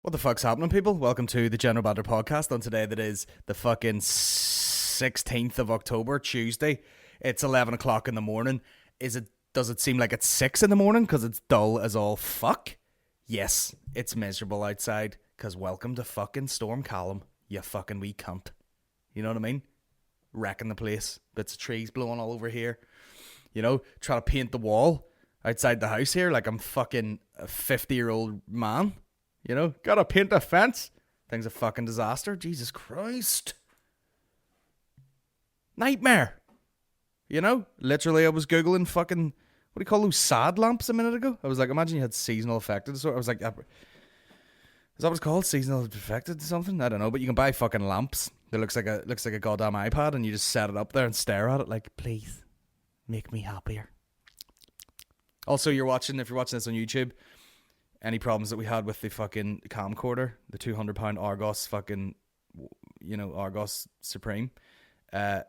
What the fuck's happening, people? Welcome to the General Banter Podcast on today that is the fucking 16th of October, Tuesday. It's 11 o'clock in the morning. Does it seem like it's 6 in the morning because it's dull as all fuck? Yes, it's miserable outside because welcome to fucking Storm Callum, you fucking wee cunt. You know what I mean? Wrecking the place. Bits of trees blowing all over here. You know, trying to paint the wall outside the house here like I'm fucking a 50-year-old man. You know, gotta paint a fence. Thing's a fucking disaster. Jesus Christ. Nightmare. You know, literally I was Googling fucking, what do you call those sad lamps a minute ago? I was like, imagine you had seasonal affected. So I was like, is that what it's called? Seasonal affected something? I don't know, but you can buy fucking lamps that looks like a goddamn iPad and you just set it up there and stare at it like, please, make me happier. Also, if you're watching this on YouTube, any problems that we had with the fucking camcorder, the £200 Argos fucking, Argos Supreme. I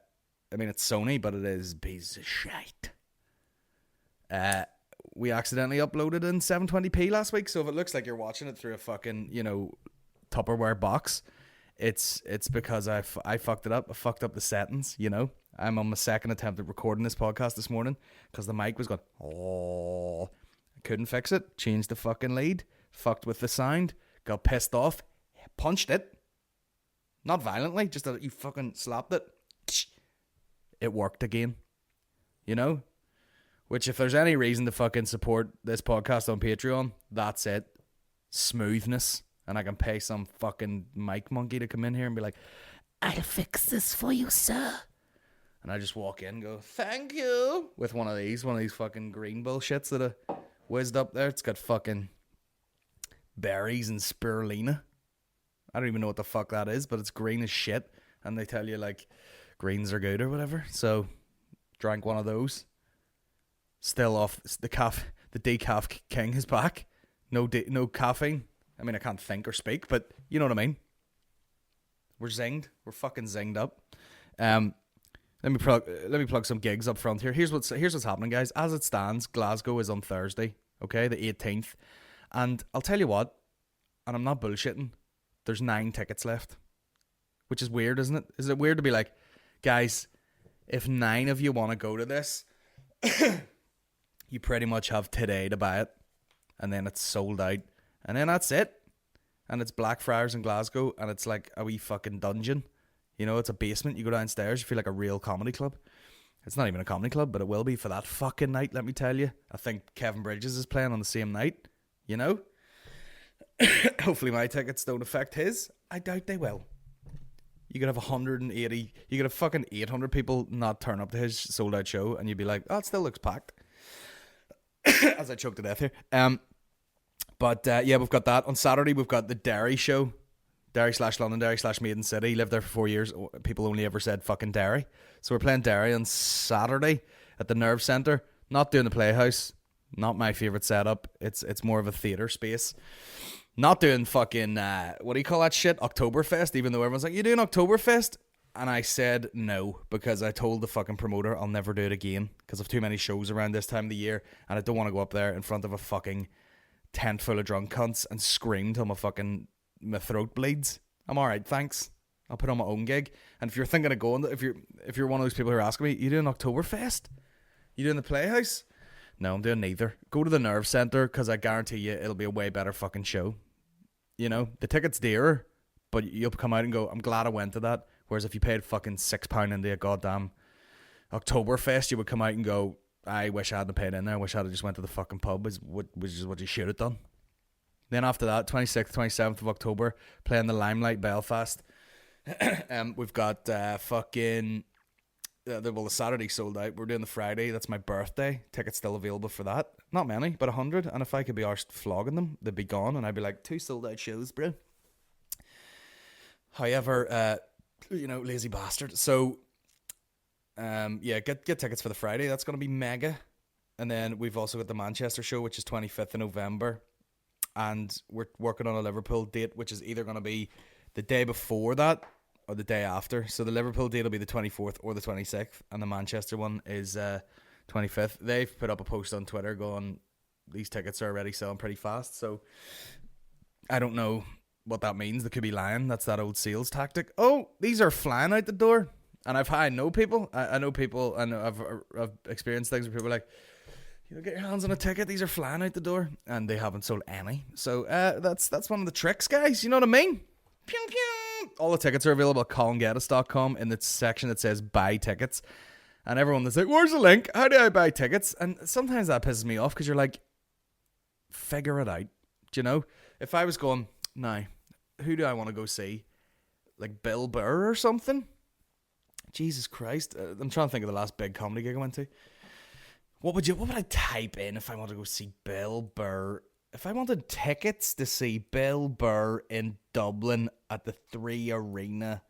mean, it's Sony, but it is a piece of shite. We accidentally uploaded in 720p last week, so if it looks like you're watching it through a fucking, Tupperware box, it's because I fucked it up. I fucked up the settings, I'm on my second attempt at recording this podcast this morning because the mic was going, oh... Couldn't fix it. Changed the fucking lead. Fucked with the sound. Got pissed off. Punched it. Not violently. Just that you fucking slapped it. It worked again. You know? Which if there's any reason to fucking support this podcast on Patreon, that's it. Smoothness. And I can pay some fucking mic monkey to come in here and be like, I'll fix this for you, sir. And I just walk in and go, thank you. With one of these fucking green bullshits that I whizzed up there. It's got fucking berries and spirulina. I don't even know what the fuck that is, but it's green as shit. And they tell you, like, greens are good or whatever. So, drank one of those. Still off. The decaf king is back. No caffeine. I mean, I can't think or speak, but you know what I mean. We're zinged. We're fucking zinged up. Let me plug some gigs up front here. Here's what's happening, guys. As it stands, Glasgow is on Thursday, okay, the 18th. And I'll tell you what, and I'm not bullshitting, there's 9 tickets left. Which is weird, isn't it? Is it weird to be like, guys, if 9 of you want to go to this, you pretty much have today to buy it. And then it's sold out. And then that's it. And it's Blackfriars in Glasgow, and it's like a wee fucking dungeon. You know, it's a basement. You go downstairs, you feel like a real comedy club. It's not even a comedy club, but it will be for that fucking night, let me tell you. I think Kevin Bridges is playing on the same night, you know? Hopefully my tickets don't affect his. I doubt they will. You could have 180, you could have fucking 800 people not turn up to his sold out show, and you'd be like, oh, it still looks packed. As I choke to death here. But we've got that. On Saturday, we've got the Derry show. Derry/London, Derry/Maiden City. Lived there for 4 years. People only ever said fucking Derry. So we're playing Derry on Saturday at the Nerve Centre. Not doing the Playhouse. Not my favourite setup. It's more of a theatre space. Not doing fucking, what do you call that shit? Oktoberfest, even though everyone's like, you doing Oktoberfest? And I said no, because I told the fucking promoter I'll never do it again because of too many shows around this time of the year, and I don't want to go up there in front of a fucking tent full of drunk cunts and scream till my throat bleeds. I'm alright, thanks. I'll put on my own gig. And if you're thinking of going, if you're one of those people who are asking me, you doing Oktoberfest? You doing the Playhouse? No, I'm doing neither. Go to the Nerve Centre because I guarantee you it'll be a way better fucking show. You know, the ticket's dearer, but you'll come out and go, I'm glad I went to that. Whereas if you paid fucking £6 into a goddamn Oktoberfest, you would come out and go, I wish I hadn't paid in there. I wish I'd have just went to the fucking pub, which is what you should have done. Then after that, 26th, 27th of October, playing the Limelight Belfast. We've got the Saturday sold out. We're doing the Friday. That's my birthday. Tickets still available for that. Not many, but 100. And if I could be arsed flogging them, they'd be gone. And I'd be like, 2 sold out shows, bro. However, lazy bastard. So, get tickets for the Friday. That's going to be mega. And then we've also got the Manchester show, which is 25th of November. And we're working on a Liverpool date, which is either going to be the day before that or the day after. So the Liverpool date will be the 24th or the 26th, and the Manchester one is 25th. They've put up a post on Twitter going, these tickets are already selling pretty fast. So I don't know what that means. They could be lying. That's that old sales tactic. Oh, these are flying out the door. And I know people. I know people, and I've experienced things where people are like, get your hands on a ticket. These are flying out the door, and they haven't sold any. So that's one of the tricks, guys. You know what I mean? Pew, pew. All the tickets are available at colingeddis.com in the section that says buy tickets. And everyone that's like, where's the link? How do I buy tickets? And sometimes that pisses me off because you're like, figure it out. Do you know? If I was going, now, who do I want to go see? Like Bill Burr or something? Jesus Christ. I'm trying to think of the last big comedy gig I went to. What would I type in if I wanted to go see Bill Burr? If I wanted tickets to see Bill Burr in Dublin at the 3 Arena,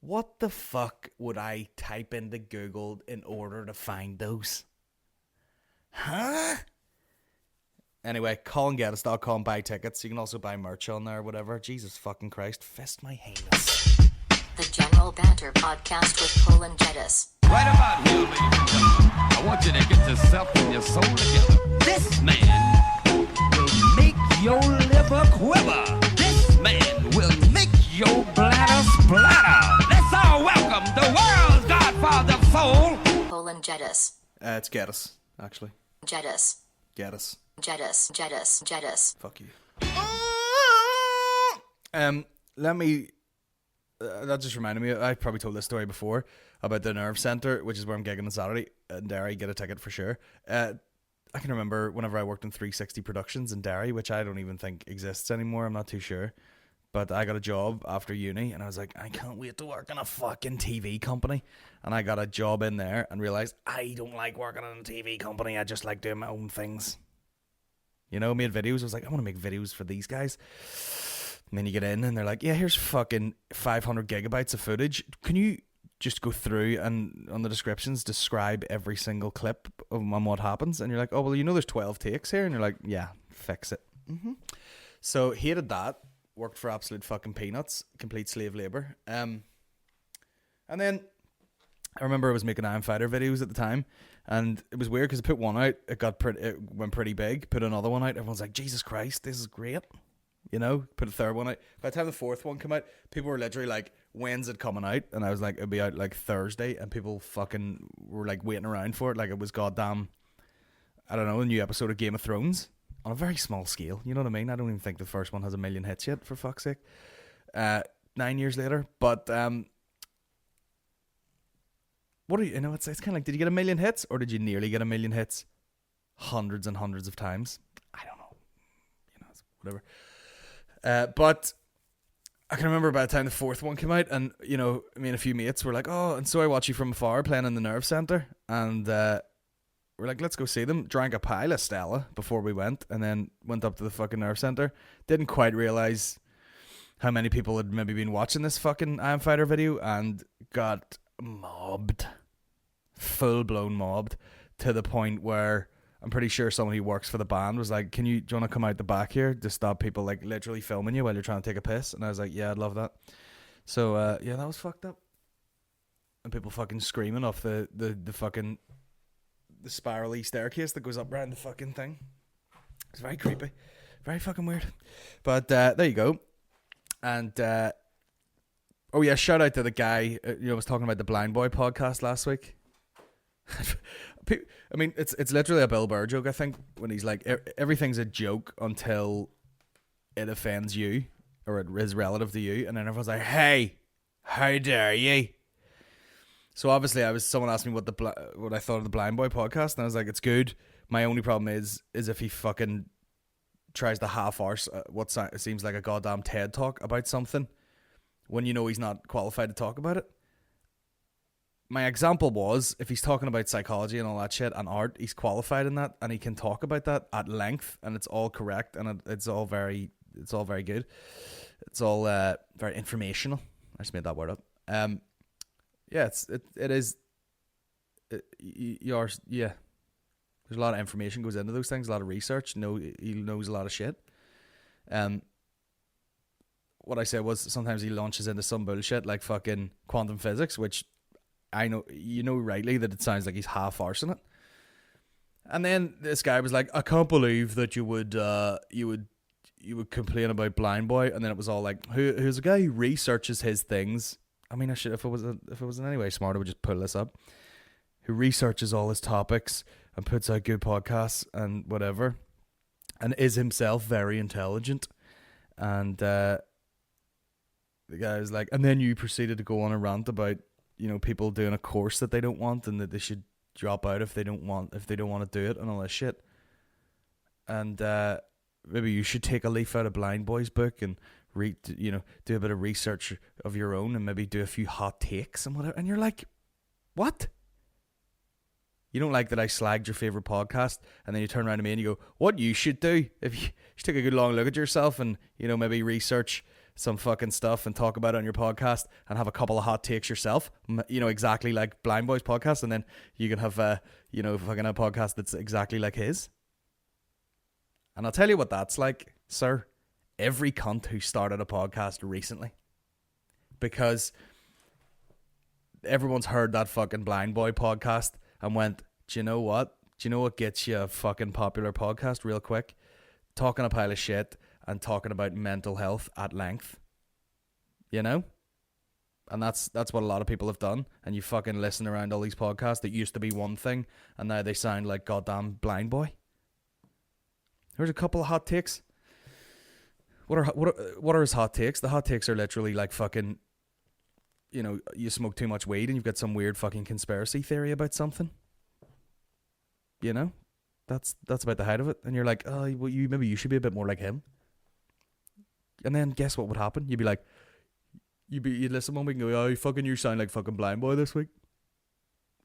what the fuck would I type into Google in order to find those? Huh? Anyway, colingeddis.com, buy tickets. You can also buy merch on there or whatever. Jesus fucking Christ. Fist my heinous. The General Banter Podcast with Colin Geddis. Right about here, ladies and gentlemen, I want you to get yourself and your soul together. This man will make your liver quiver. This man will make your bladder splatter. Let's all welcome the world's godfather soul, Colin Geddis. It's Geddis, actually. Geddis. Geddis. Geddis. Fuck you. Let me... that just reminded me, I probably told this story before about the Nerve Centre, which is where I'm gigging on Saturday in Derry. Get a ticket for sure. I can remember whenever I worked in 360 Productions in Derry, which I don't even think exists anymore. I'm not too sure. But I got a job after uni and I was like, I can't wait to work in a fucking TV company. And I got a job in there and realised I don't like working in a TV company. I just like doing my own things. Made videos. I was like, I want to make videos for these guys. And then you get in and they're like, yeah, here's fucking 500 gigabytes of footage. Can you just go through and on the descriptions describe every single clip on what happens? And you're like, oh, well, there's 12 takes here. And you're like, yeah, fix it. Mm-hmm. So hated that. Worked for absolute fucking peanuts. Complete slave labor. And then I remember I was making Iron Fighter videos at the time. And it was weird because I put one out. It went pretty big. Put another one out. Everyone's like, Jesus Christ, this is great. Put a third one out. By the time the fourth one came out, people were literally like, when's it coming out? And I was like, it'll be out like Thursday. And people fucking were like waiting around for it. Like it was goddamn, I don't know, a new episode of Game of Thrones on a very small scale. You know what I mean? I don't even think the first one has 1 million hits yet, for fuck's sake. 9 years later. But, what are you, it's kind of like, did you get 1 million hits or did you nearly get 1 million hits hundreds and hundreds of times? I don't know. It's whatever. But I can remember by the time the fourth one came out and, a few mates were like, oh, and so I watch you from afar playing in the Nerve Centre. And we're like, let's go see them. Drank a pile of Stella before we went and then went up to the fucking Nerve Centre. Didn't quite realise how many people had maybe been watching this fucking Iron Fighter video and got mobbed. Full-blown mobbed to the point where I'm pretty sure someone who works for the band was like, do you want to come out the back here to stop people like literally filming you while you're trying to take a piss? And I was like, yeah, I'd love that. So, yeah, that was fucked up. And people fucking screaming off the fucking the spirally staircase that goes up around the fucking thing. It's very creepy. Very fucking weird. But there you go. And, oh yeah, shout out to the guy, I was talking about the Blind Boy podcast last week. I mean, it's literally a Bill Burr joke, I think, when he's like, everything's a joke until it offends you or it is relative to you, and then everyone's like, hey, how dare you? So obviously someone asked me what I thought of the Blind Boy podcast, and I was like, it's good. My only problem is if he fucking tries to half-arse what seems like a goddamn TED talk about something when he's not qualified to talk about it. My example was, if he's talking about psychology and all that shit and art, he's qualified in that and he can talk about that at length and it's all correct and it's all very good. It's all very informational. I just made that word up. Yeah, it is. Yeah. There's a lot of information goes into those things, a lot of research. He knows a lot of shit. What I said was sometimes he launches into some bullshit like fucking quantum physics, which I know, rightly that it sounds like he's half-arsing it. And then this guy was like, I can't believe that you would you would complain about Blind Boy, and then it was all like, who's a guy who researches his things. I mean, I should, if it was in any way smart, I would just pull this up. Who researches all his topics and puts out good podcasts and whatever, and is himself very intelligent. And the guy was like, and then you proceeded to go on a rant about, you know, people doing a course that they don't want and that they should drop out if they don't want to do it and all this shit. And maybe you should take a leaf out of Blind Boy's book and read, you know, do a bit of research of your own and maybe do a few hot takes and whatever. And you're like, what? You don't like that I slagged your favorite podcast, and then you turn around to me and you go, what you should do, if you should take a good long look at yourself and, you know, maybe research some fucking stuff and talk about it on your podcast and have a couple of hot takes yourself, you know, exactly like Blind Boy's podcast, and then you can have, you know, fucking a podcast that's exactly like his. And I'll tell you what that's like, sir. Every cunt who started a podcast recently. Because everyone's heard that fucking Blind Boy podcast and went, do you know what? Do you know what gets you a fucking popular podcast real quick? Talking a pile of shit and talking about mental health at length. You know? And that's what a lot of people have done. And you fucking listen around all these podcasts that used to be one thing and now they sound like goddamn Blind Boy. Here's a couple of hot takes. What are his hot takes? The hot takes are literally like fucking, you know, you smoke too much weed and you've got some weird fucking conspiracy theory about something. You know? That's about the height of it. And you're like, oh, well, maybe you should be a bit more like him. And then guess what would happen? You'd be like, you'd listen one week and go, oh, you sound like fucking Blind Boy this week.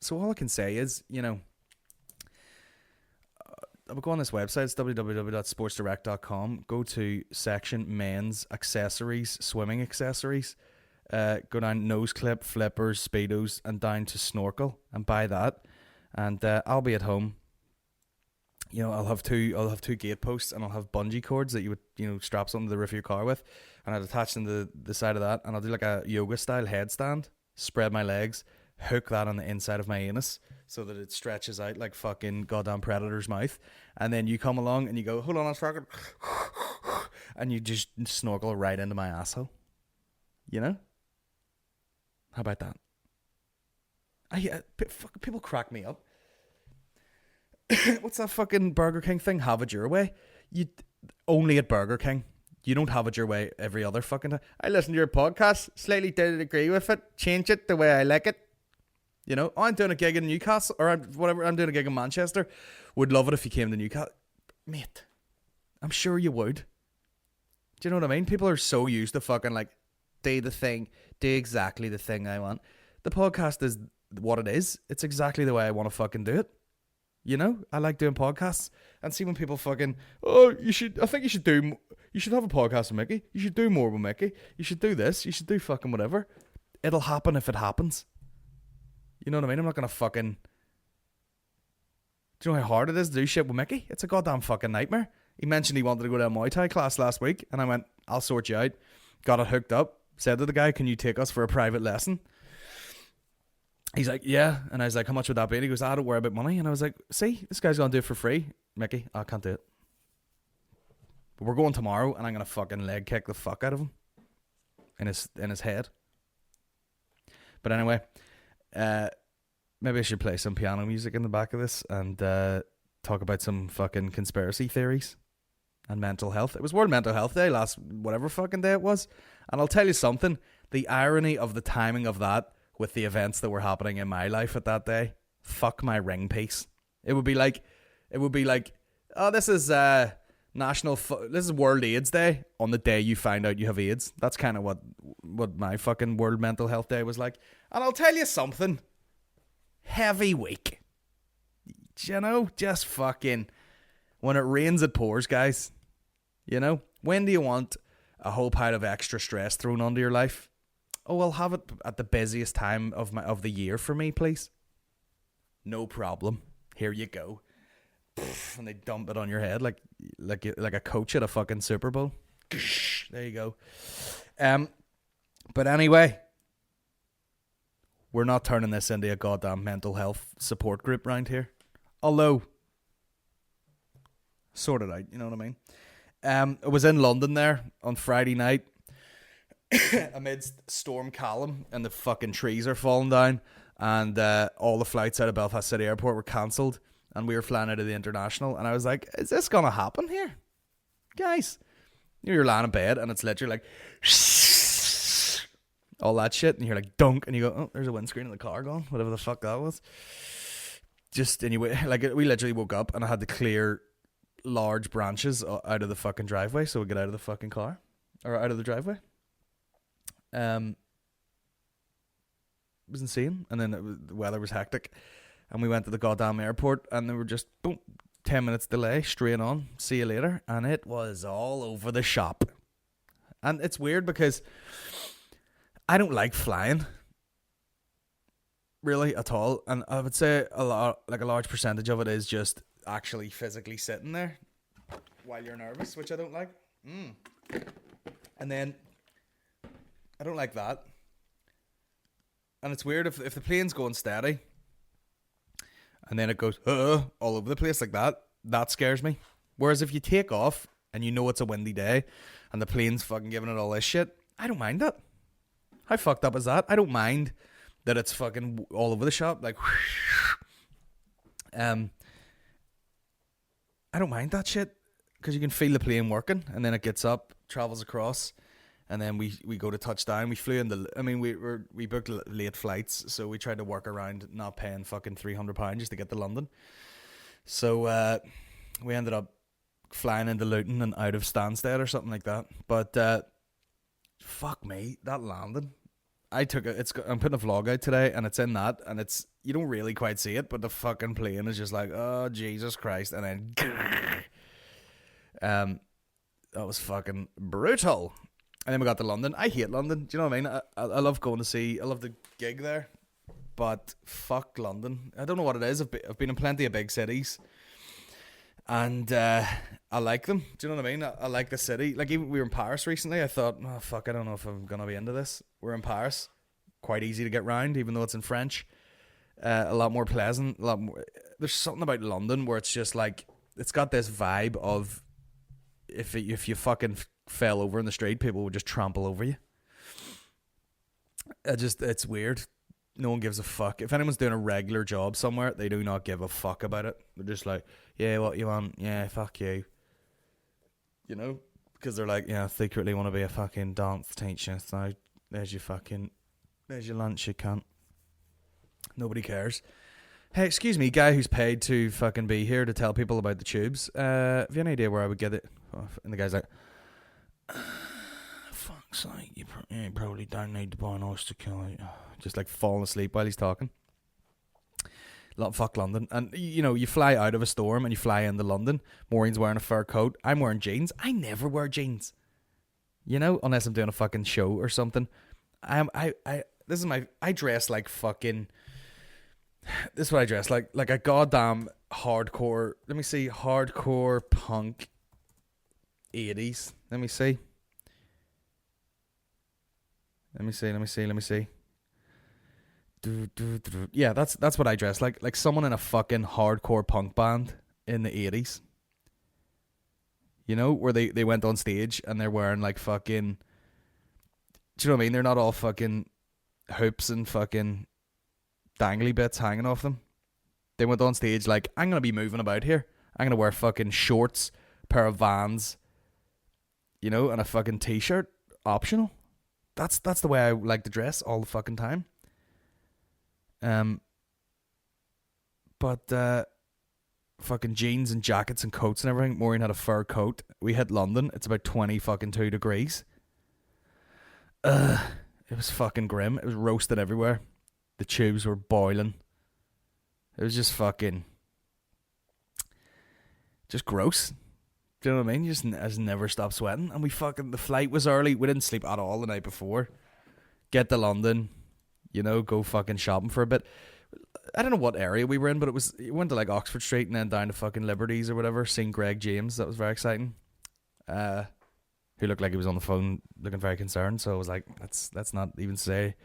So all I can say is, you know, I would go on this website, it's www.sportsdirect.com, go to section men's accessories, swimming accessories, go down nose clip, flippers, speedos, and down to snorkel, and buy that, and I'll be at home. You know, I'll have two gate posts, and I'll have bungee cords that you would, you know, strap something to the roof of your car with, and I'd attach them to the side of that, and I'll do like a yoga style headstand, spread my legs, hook that on the inside of my anus so that it stretches out like fucking goddamn Predator's mouth, and then you come along and you go, hold on a second, and you just snorkel right into my asshole. You know? How about that? People crack me up. What's that fucking Burger King thing? Have it your way. You only at Burger King. You don't have it your way every other fucking time. I listen to your podcast, slightly didn't agree with it, change it the way I like it. You know, I'm doing a gig in Newcastle, or I'm doing a gig in Manchester. Would love it if you came to Newcastle. Mate, I'm sure you would. Do you know what I mean? People are so used to fucking like, do exactly the thing I want. The podcast is what it is. It's exactly the way I want to fucking do it. You know, I like doing podcasts, and see when people fucking, oh, you should have a podcast with Mickey. You should do more with Mickey. You should do this. You should do fucking whatever. It'll happen if it happens. You know what I mean? I'm not going to fucking... Do you know how hard it is to do shit with Mickey? It's a goddamn fucking nightmare. He mentioned he wanted to go to a Muay Thai class last week, and I went, I'll sort you out. Got it hooked up. Said to the guy, can you take us for a private lesson? He's like, yeah. And I was like, how much would that be? And he goes, I don't worry about money. And I was like, see, this guy's going to do it for free. Mickey, I can't do it. But we're going tomorrow, and I'm going to fucking leg kick the fuck out of him. In his head. But anyway... maybe I should play some piano music in the back of this and talk about some fucking conspiracy theories and mental health. It was World Mental Health Day last whatever fucking day it was, and I'll tell you something, the irony of the timing of that with the events that were happening in my life at that day, fuck my ring piece. It would be like oh, this is this is World AIDS Day on the day you find out you have AIDS. That's kind of what my fucking World Mental Health Day was like. And I'll tell you something. Heavy week. You know, just fucking... When it rains, it pours, guys. You know? When do you want a whole pile of extra stress thrown onto your life? Oh, I'll have it at the busiest time of the year for me, please. No problem. Here you go. And they dump it on your head like a coach at a fucking Super Bowl. There you go. But anyway, we're not turning this into a goddamn mental health support group round here. Although, sort it out, you know what I I was in London there on Friday night amidst Storm Callum, and the fucking trees are falling down, and all the flights out of Belfast City Airport were cancelled, and we were flying out of the International, and I was like, is this gonna happen here? Guys, you're lying in bed, and it's literally like all that shit, and you're like dunk, and you go, oh, there's a windscreen in the car gone, whatever the fuck that was. Just anyway, like we literally woke up, and I had to clear large branches out of the fucking driveway so we get out of the fucking car, or out of the driveway. It was insane. And then the weather was hectic, and we went to the goddamn airport, and they were just boom, 10 minutes delay, straight on, see you later, and it was all over the shop. And it's weird because I don't like flying really at all, and I would say a large percentage of it is just actually physically sitting there while you're nervous, which I don't like. And then I don't like that. And it's weird if the plane's going steady and then it goes all over the place like that. That scares me. Whereas if you take off and you know it's a windy day and the plane's fucking giving it all this shit, I don't mind that. How fucked up is that? I don't mind that it's fucking all over the shop. Like, I don't mind that shit because you can feel the plane working, and then it gets up, travels across, and then we go to touchdown. We flew we booked late flights, so we tried to work around not paying fucking £300 just to get to London. So we ended up flying into Luton and out of Stansted or something like that. But fuck me, that landing. I'm putting a vlog out today, and it's in that, and you don't really quite see it, but the fucking plane is just like, oh Jesus Christ, and then that was fucking brutal. And then we got to London. I hate London. Do you know what I mean? I love going to see. I love the gig there, but fuck London. I don't know what it is. I've been in plenty of big cities, and I like them. Do you know what I mean? I like the city. Like, even we were in Paris recently. I thought, oh fuck, I don't know if I'm gonna be into this. We're in Paris. Quite easy to get round, even though it's in French. A lot more pleasant. A lot more. There's something about London where it's just like, it's got this vibe of if you fucking fell over in the street, people would just trample over you. It's weird. No one gives a fuck. If anyone's doing a regular job somewhere, they do not give a fuck about it. They're just like, yeah, what you want? Yeah, fuck you. You know? Because they're like, yeah, I secretly want to be a fucking dance teacher, so there's your lunch, you cunt. Nobody cares. Hey, excuse me, guy who's paid to fucking be here to tell people about the tubes. Have you any idea where I would get it? And the guy's like, fuck's sake, you probably don't need to buy an oyster killer. Just like falling asleep while he's talking. Fuck London. And you know, you fly out of a storm and you fly into London. Maureen's wearing a fur coat. I'm wearing jeans. I never wear jeans. You know, unless I'm doing a fucking show or something. I dress like fucking. This is what I dress like a goddamn hardcore. Let me see, hardcore punk 80s. Let me see. Yeah, that's what I dress like someone in a fucking hardcore punk band in the 80s. You know, where they went on stage and they're wearing like fucking, do you know what I mean? They're not all fucking hoops and fucking dangly bits hanging off them. They went on stage like, I'm gonna be moving about here. I'm gonna wear fucking shorts, pair of Vans, you know, and a fucking t-shirt, optional. That's the way I like to dress all the fucking time. But fucking jeans and jackets and coats and everything. Maureen had a fur coat. We hit London. It's about 22 degrees. It was fucking grim. It was roasted everywhere. The tubes were boiling. It was just fucking, just gross. Do you know what I mean? You just never stop sweating. And the flight was early. We didn't sleep at all the night before. Get to London, you know, go fucking shopping for a bit. I don't know what area we were in, but it went to like Oxford Street and then down to fucking Liberties or whatever. Seen Greg James. That was very exciting. Who looked like he was on the phone looking very concerned. So I was like, let's not even say.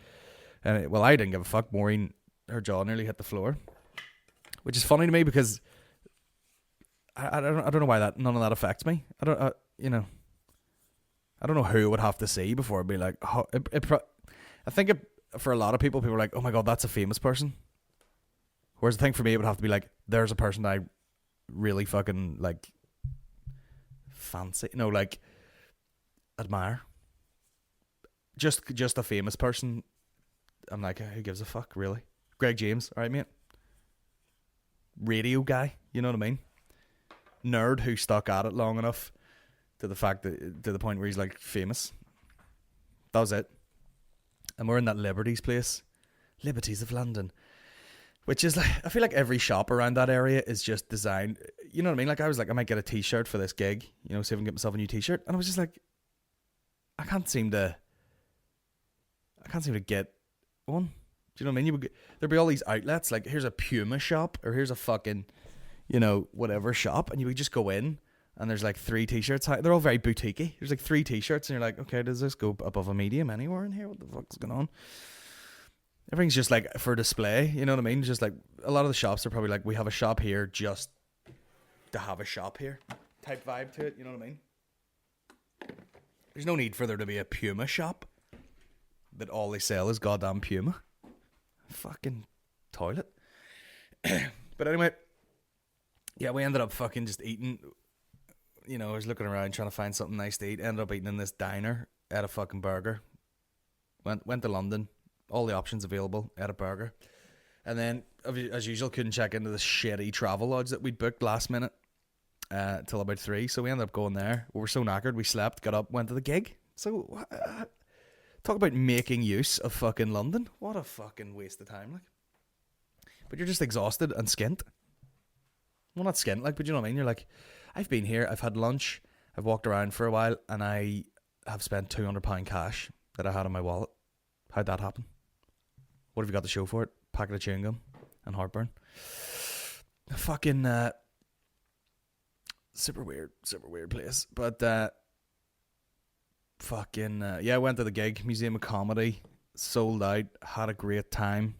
And well, I didn't give a fuck. Maureen, her jaw nearly hit the floor. Which is funny to me because I don't know why none of that affects me. you know, I don't know who it would have to see before it'd be like, oh, I think for a lot of people are like, oh my God, that's a famous person. Whereas I think for me, it would have to be like, there's a person that I really fucking like fancy, like admire. Just a famous person. I'm like, who gives a fuck, really? Greg James, all right, mate. Radio guy, you know what I mean? Nerd who stuck at it long enough to the point where he's like famous. That was it. And we're in that Liberties place, Liberties of London, which is like, I feel like every shop around that area is just designed. You know what I mean? Like I was like, I might get a T-shirt for this gig, see if I can get myself a new T-shirt, and I was just like, I can't seem to get one. Do you know what I mean? There'd be all these outlets, like here's a Puma shop or here's a fucking, whatever shop, and you would just go in and there's like 3 T-shirts. They're all very boutiquey. There's like 3 T-shirts and you're like, okay, does this go above a medium anywhere in here? What the fuck's going on? Everything's just like for display, you know what I mean? Just like a lot of the shops are probably like, we have a shop here just to have a shop here type vibe to it, you know what I mean? There's no need for there to be a Puma shop that all they sell is goddamn Puma. Fucking toilet. But anyway, yeah, we ended up fucking just eating. I was looking around trying to find something nice to eat. Ended up eating in this diner, ate a fucking burger. Went to London, all the options available, ate a burger. And then, as usual, couldn't check into the shitty travel lodge that we'd booked last minute till about 3. So we ended up going there. We were so knackered, we slept, got up, went to the gig. So, talk about making use of fucking London. What a fucking waste of time, like. But you're just exhausted and skint. Well, not skint, like, but you know what I mean? You're like, I've been here, I've had lunch, I've walked around for a while, and I have spent £200 cash that I had in my wallet. How'd that happen? What have you got to show for it? Packet of chewing gum and heartburn. Fucking super weird place. But yeah, went to the gig, Museum of Comedy, sold out, had a great time.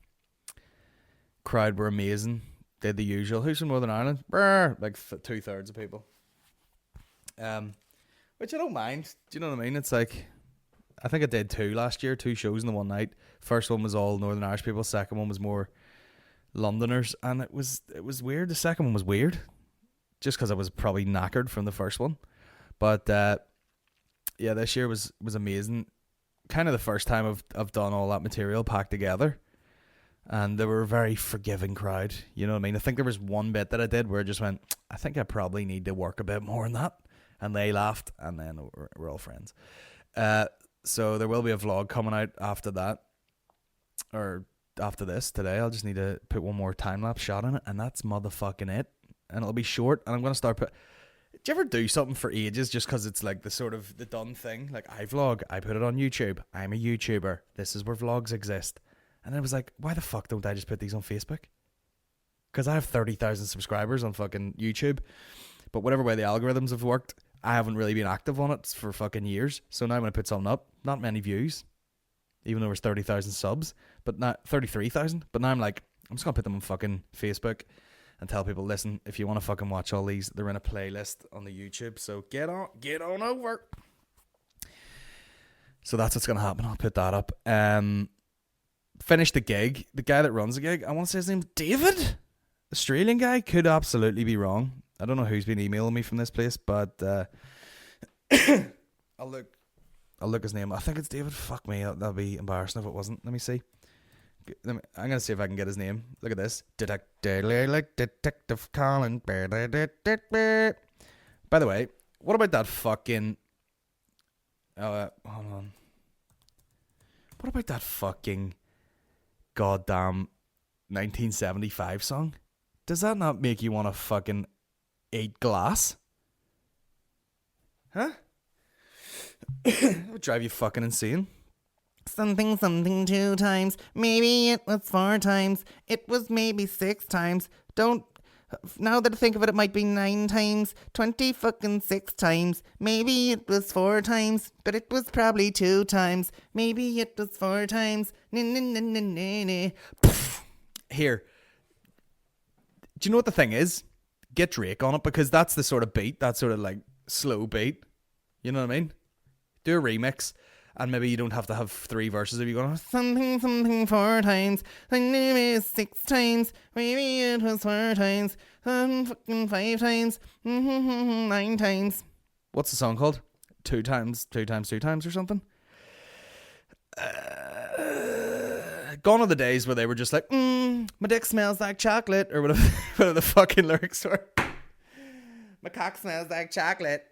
Crowd were amazing. Did the usual. Who's from Northern Ireland? Brr, like 2/3 of people. Which I don't mind. Do you know what I mean? It's like, I think I did 2 last year, 2 shows in the one night. First one was all Northern Irish people. Second one was more Londoners, and it was weird. The second one was weird, just because I was probably knackered from the first one. But yeah, this year was amazing. Kind of the first time I've done all that material packed together. And they were a very forgiving crowd. You know what I mean? I think there was one bit that I did where I just went, I think I probably need to work a bit more on that. And they laughed, and then we're all friends. So there will be a vlog coming out after that, or after this today. I'll just need to put one more time-lapse shot in it, and that's motherfucking it. And it'll be short, and I'm going to start do you ever do something for ages just because it's like the done thing? Like, I vlog, I put it on YouTube, I'm a YouTuber, this is where vlogs exist. And I was like, why the fuck don't I just put these on Facebook? Because I have 30,000 subscribers on fucking YouTube. But whatever way the algorithms have worked, I haven't really been active on it for fucking years. So now when I put something up, not many views. Even though there's 30,000 subs. But not 33,000. But now I'm like, I'm just going to put them on fucking Facebook and tell people, listen, if you want to fucking watch all these, they're in a playlist on the YouTube. So get on over. So that's what's going to happen. I'll put that up. Finished the gig. The guy that runs the gig, I want to say his name's David. Australian guy. Could absolutely be wrong. I don't know who's been emailing me from this place, but I'll look his name. I think it's David. Fuck me, that'd be embarrassing if it wasn't. Let me see. I'm gonna see if I can get his name. Look at this. Detective Colin. By the way, what about that fucking hold on. What about that fucking goddamn 1975 song? Does that not make you want to fucking eat glass? Huh? That would drive you fucking insane. Something 2 times. Maybe it was 4 times. It was maybe 6 times. Now that I think of it, it might be 9 times. 20 fucking 6 times. Maybe it was 4 times, but it was probably 2 times. Maybe it was 4 times. Here. Do you know what the thing is? Get Drake on it, because that's the sort of beat, that sort of like slow beat You know what I mean? Do a remix, and maybe you don't have to have 3 verses of you going something, something 4 times, maybe 6 times, maybe it was 4 times, fucking 5 times, 9 times. What's the song called? 2 times, 2 times, 2 times or something? Gone are the days where they were just like, my dick smells like chocolate, or whatever the fucking lyrics were. My cock smells like chocolate.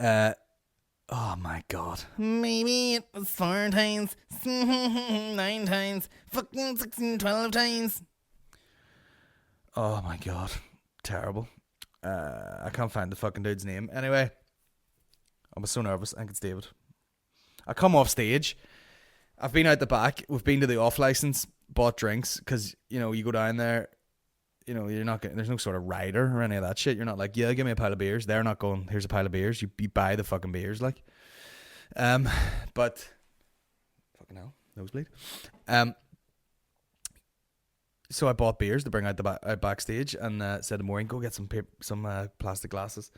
Oh my god. Maybe it was 4 times, 9 times, fucking 16, 12 times. Oh my god. Terrible. I can't find the fucking dude's name. Anyway, I was so nervous. I think it's David. I come off stage. I've been out the back. We've been to the off license, bought drinks, because, you know, you go down there, you know, you're not getting, there's no sort of rider or any of that shit. You're not like, yeah, give me a pile of beers. They're not going, here's a pile of beers. You buy the fucking beers, like. But fucking hell, nosebleed. So I bought beers to bring out the backstage, and said to Maureen, go get some plastic glasses.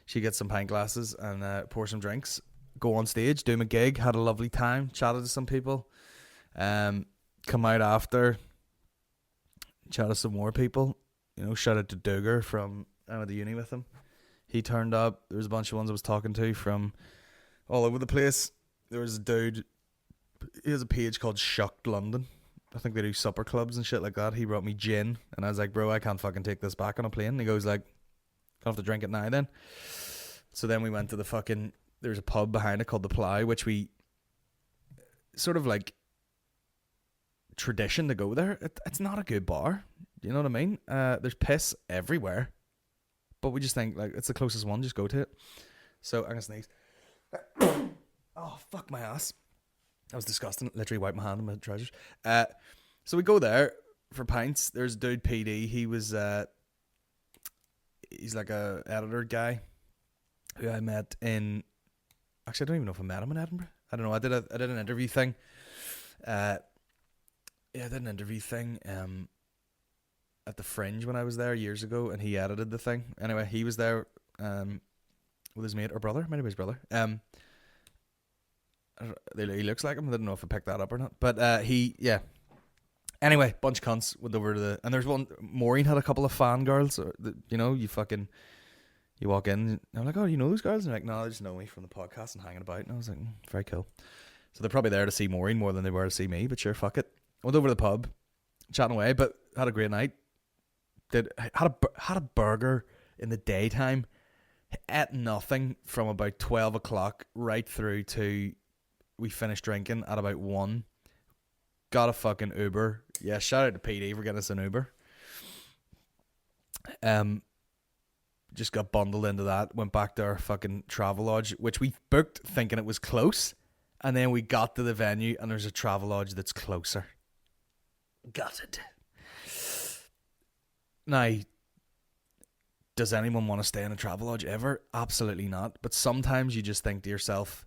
She gets some pint glasses and pour some drinks. Go on stage, do my gig. Had a lovely time. Chatted to some people. Come out after. Chatted to some more people. You know, shout out to Duggar from I went to uni with him. He turned up. There was a bunch of ones I was talking to from all over the place. There was a dude. He has a page called Shocked London. I think they do supper clubs and shit like that. He brought me gin, and I was like, bro, I can't fucking take this back on a plane. And he goes like, I'll have to drink it now then. So then we went to the fucking, there's a pub behind it called The Plough, which we sort of like tradition to go there. It's not a good bar. You know what I mean? There's piss everywhere. But we just think like it's the closest one, just go to it. So I'm gonna sneeze. Oh, fuck my ass. That was disgusting. Literally wiped my hand on my trousers. So we go there for pints. There's a dude, PD. He was, he's like a editor guy who I met in, actually I don't even know if I met him in Edinburgh. I don't know. I did an interview thing. I did an interview thing at the Fringe when I was there years ago, and he edited the thing. Anyway, he was there with his mate or brother, maybe his brother. He looks like him. I didn't know if I picked that up or not. But anyway, bunch of cunts went over to the, and there's one, Maureen had a couple of fangirls, you know, you walk in, and I'm like, oh, you know those girls? And they're like, no, they just know me from the podcast and hanging about. And I was like, very cool. So they're probably there to see Maureen more than they were to see me, but sure, fuck it. Went over to the pub, chatting away, but had a great night. Had a burger in the daytime, ate nothing from about 12 o'clock right through to we finished drinking at about 1. Got a fucking Uber. Yeah, shout out to PD for getting us an Uber. Just got bundled into that. Went back to our fucking Travelodge, which we booked thinking it was close. And then we got to the venue and there's a Travelodge that's closer. Got it. Now, does anyone want to stay in a Travelodge ever? Absolutely not. But sometimes you just think to yourself,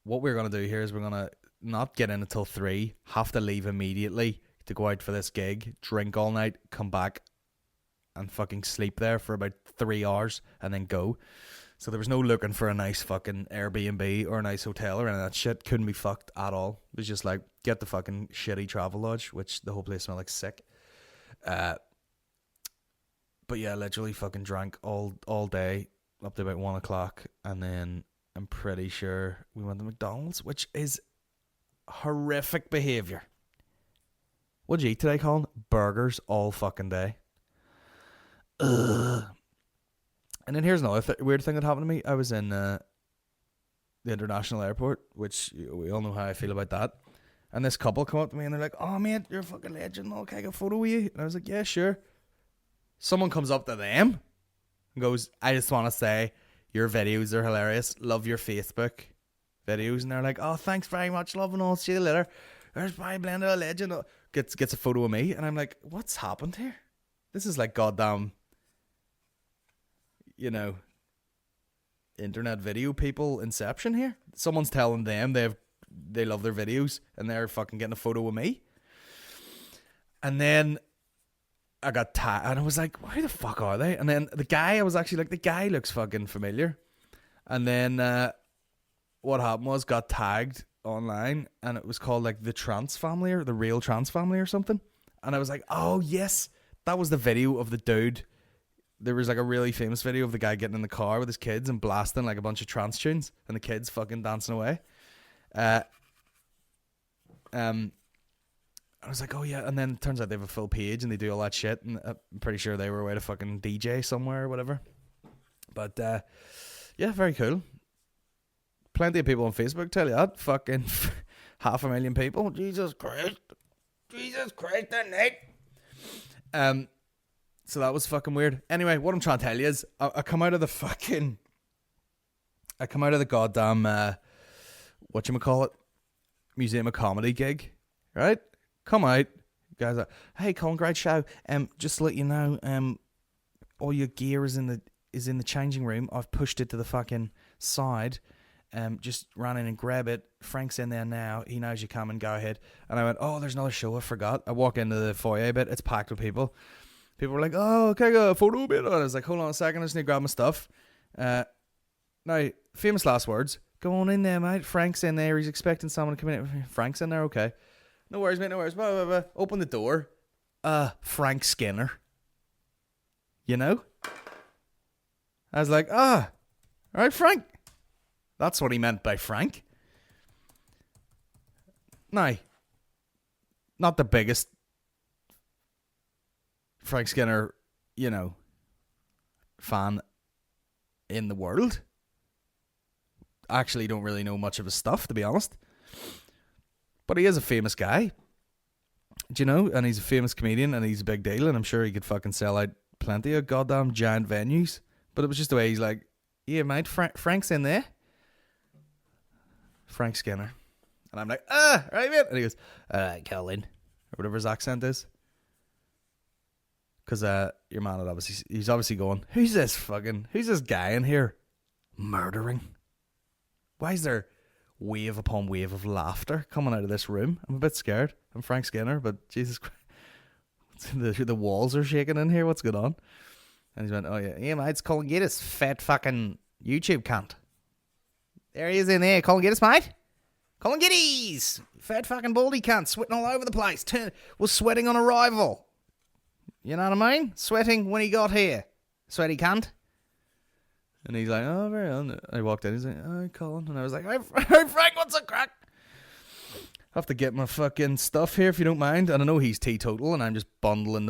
what we're going to do here is we're going to not get in until 3, have to leave immediately to go out for this gig, drink all night, come back and fucking sleep there for about 3 hours and then go. So there was no looking for a nice fucking Airbnb or a nice hotel or any of that shit. Couldn't be fucked at all. It was just like, get the fucking shitty Travelodge, which the whole place smelled like sick. But yeah, literally fucking drank all day up to about 1 o'clock, and then I'm pretty sure we went to McDonald's, which is horrific behaviour. What'd you eat today, Colin? Burgers all fucking day. Ugh. And then here's another weird thing that happened to me. I was in the international airport, which we all know how I feel about that. And this couple come up to me and they're like, oh mate, you're a fucking legend. Oh, can I get a photo with you? And I was like, yeah, sure. Someone comes up to them and goes, I just want to say your videos are hilarious. Love your Facebook videos. And they're like, oh, thanks very much. Love and all. See you later. There's my blended a legend. Gets a photo of me. And I'm like, what's happened here? This is like goddamn, you know, internet video people inception here. Someone's telling them they love their videos and they're fucking getting a photo with me. And then I got tagged and I was like, why the fuck are they? And then the guy, I was actually like, the guy looks fucking familiar. And then what happened was got tagged online, and it was called like the Trance Family or the Real Trance Family or something. And I was like, oh yes, that was the video of the dude. There was like a really famous video of the guy getting in the car with his kids and blasting like a bunch of trance tunes, and the kids fucking dancing away. I was like, oh yeah, and then it turns out they have a full page and they do all that shit, and I'm pretty sure they were away to fucking DJ somewhere or whatever. But yeah, very cool. Plenty of people on Facebook tell you that. Fucking 500,000 people. Jesus Christ, that night. So that was fucking weird. Anyway, what I'm trying to tell you is, I come out of the goddamn whatchamacallit, Museum of Comedy gig, right? Come out, guys. Hey, Colin, great show. Just to let you know, all your gear is in the changing room. I've pushed it to the fucking side. Just run in and grab it. Frank's in there now. He knows you come and go ahead. And I went, oh, there's another show. I forgot. I walk into the foyer bit. It's packed with people. People were like, oh, okay, got a photo bit. And I was like, hold on a second. I just need to grab my stuff. Now, famous last words. Go on in there, mate. Frank's in there. He's expecting someone to come in. Frank's in there, okay. No worries, mate, no worries. Blah, blah, blah. Open the door. Frank Skinner. You know? I was like, all right, Frank. That's what he meant by Frank. Now, not the biggest Frank Skinner, fan in the world. Actually don't really know much of his stuff, to be honest. But he is a famous guy. Do you know? And he's a famous comedian and he's a big deal, and I'm sure he could fucking sell out plenty of goddamn giant venues. But it was just the way he's like, yeah, mate, Frank's in there. Frank Skinner. And I'm like, right, mate. And he goes, Colin. Or whatever his accent is. Because your man had he's obviously going, who's this guy in here murdering? Why is there wave upon wave of laughter coming out of this room? I'm a bit scared. I'm Frank Skinner, but Jesus Christ. The walls are shaking in here. What's going on? And he's went, oh yeah, mate, it's Colin Geddis, fat fucking YouTube cunt. There he is in there. Colin Geddis, mate. Colin Geddis, fat fucking baldy cunt, sweating all over the place. Was sweating on arrival. You know what I mean? Sweating when he got here. Sweaty cunt. And he's like, oh, very well. I walked in. He's like, oh, Colin. And I was like, hey, Frank, what's the crack? I have to get my fucking stuff here if you don't mind. And I know he's teetotal, and I'm just bundling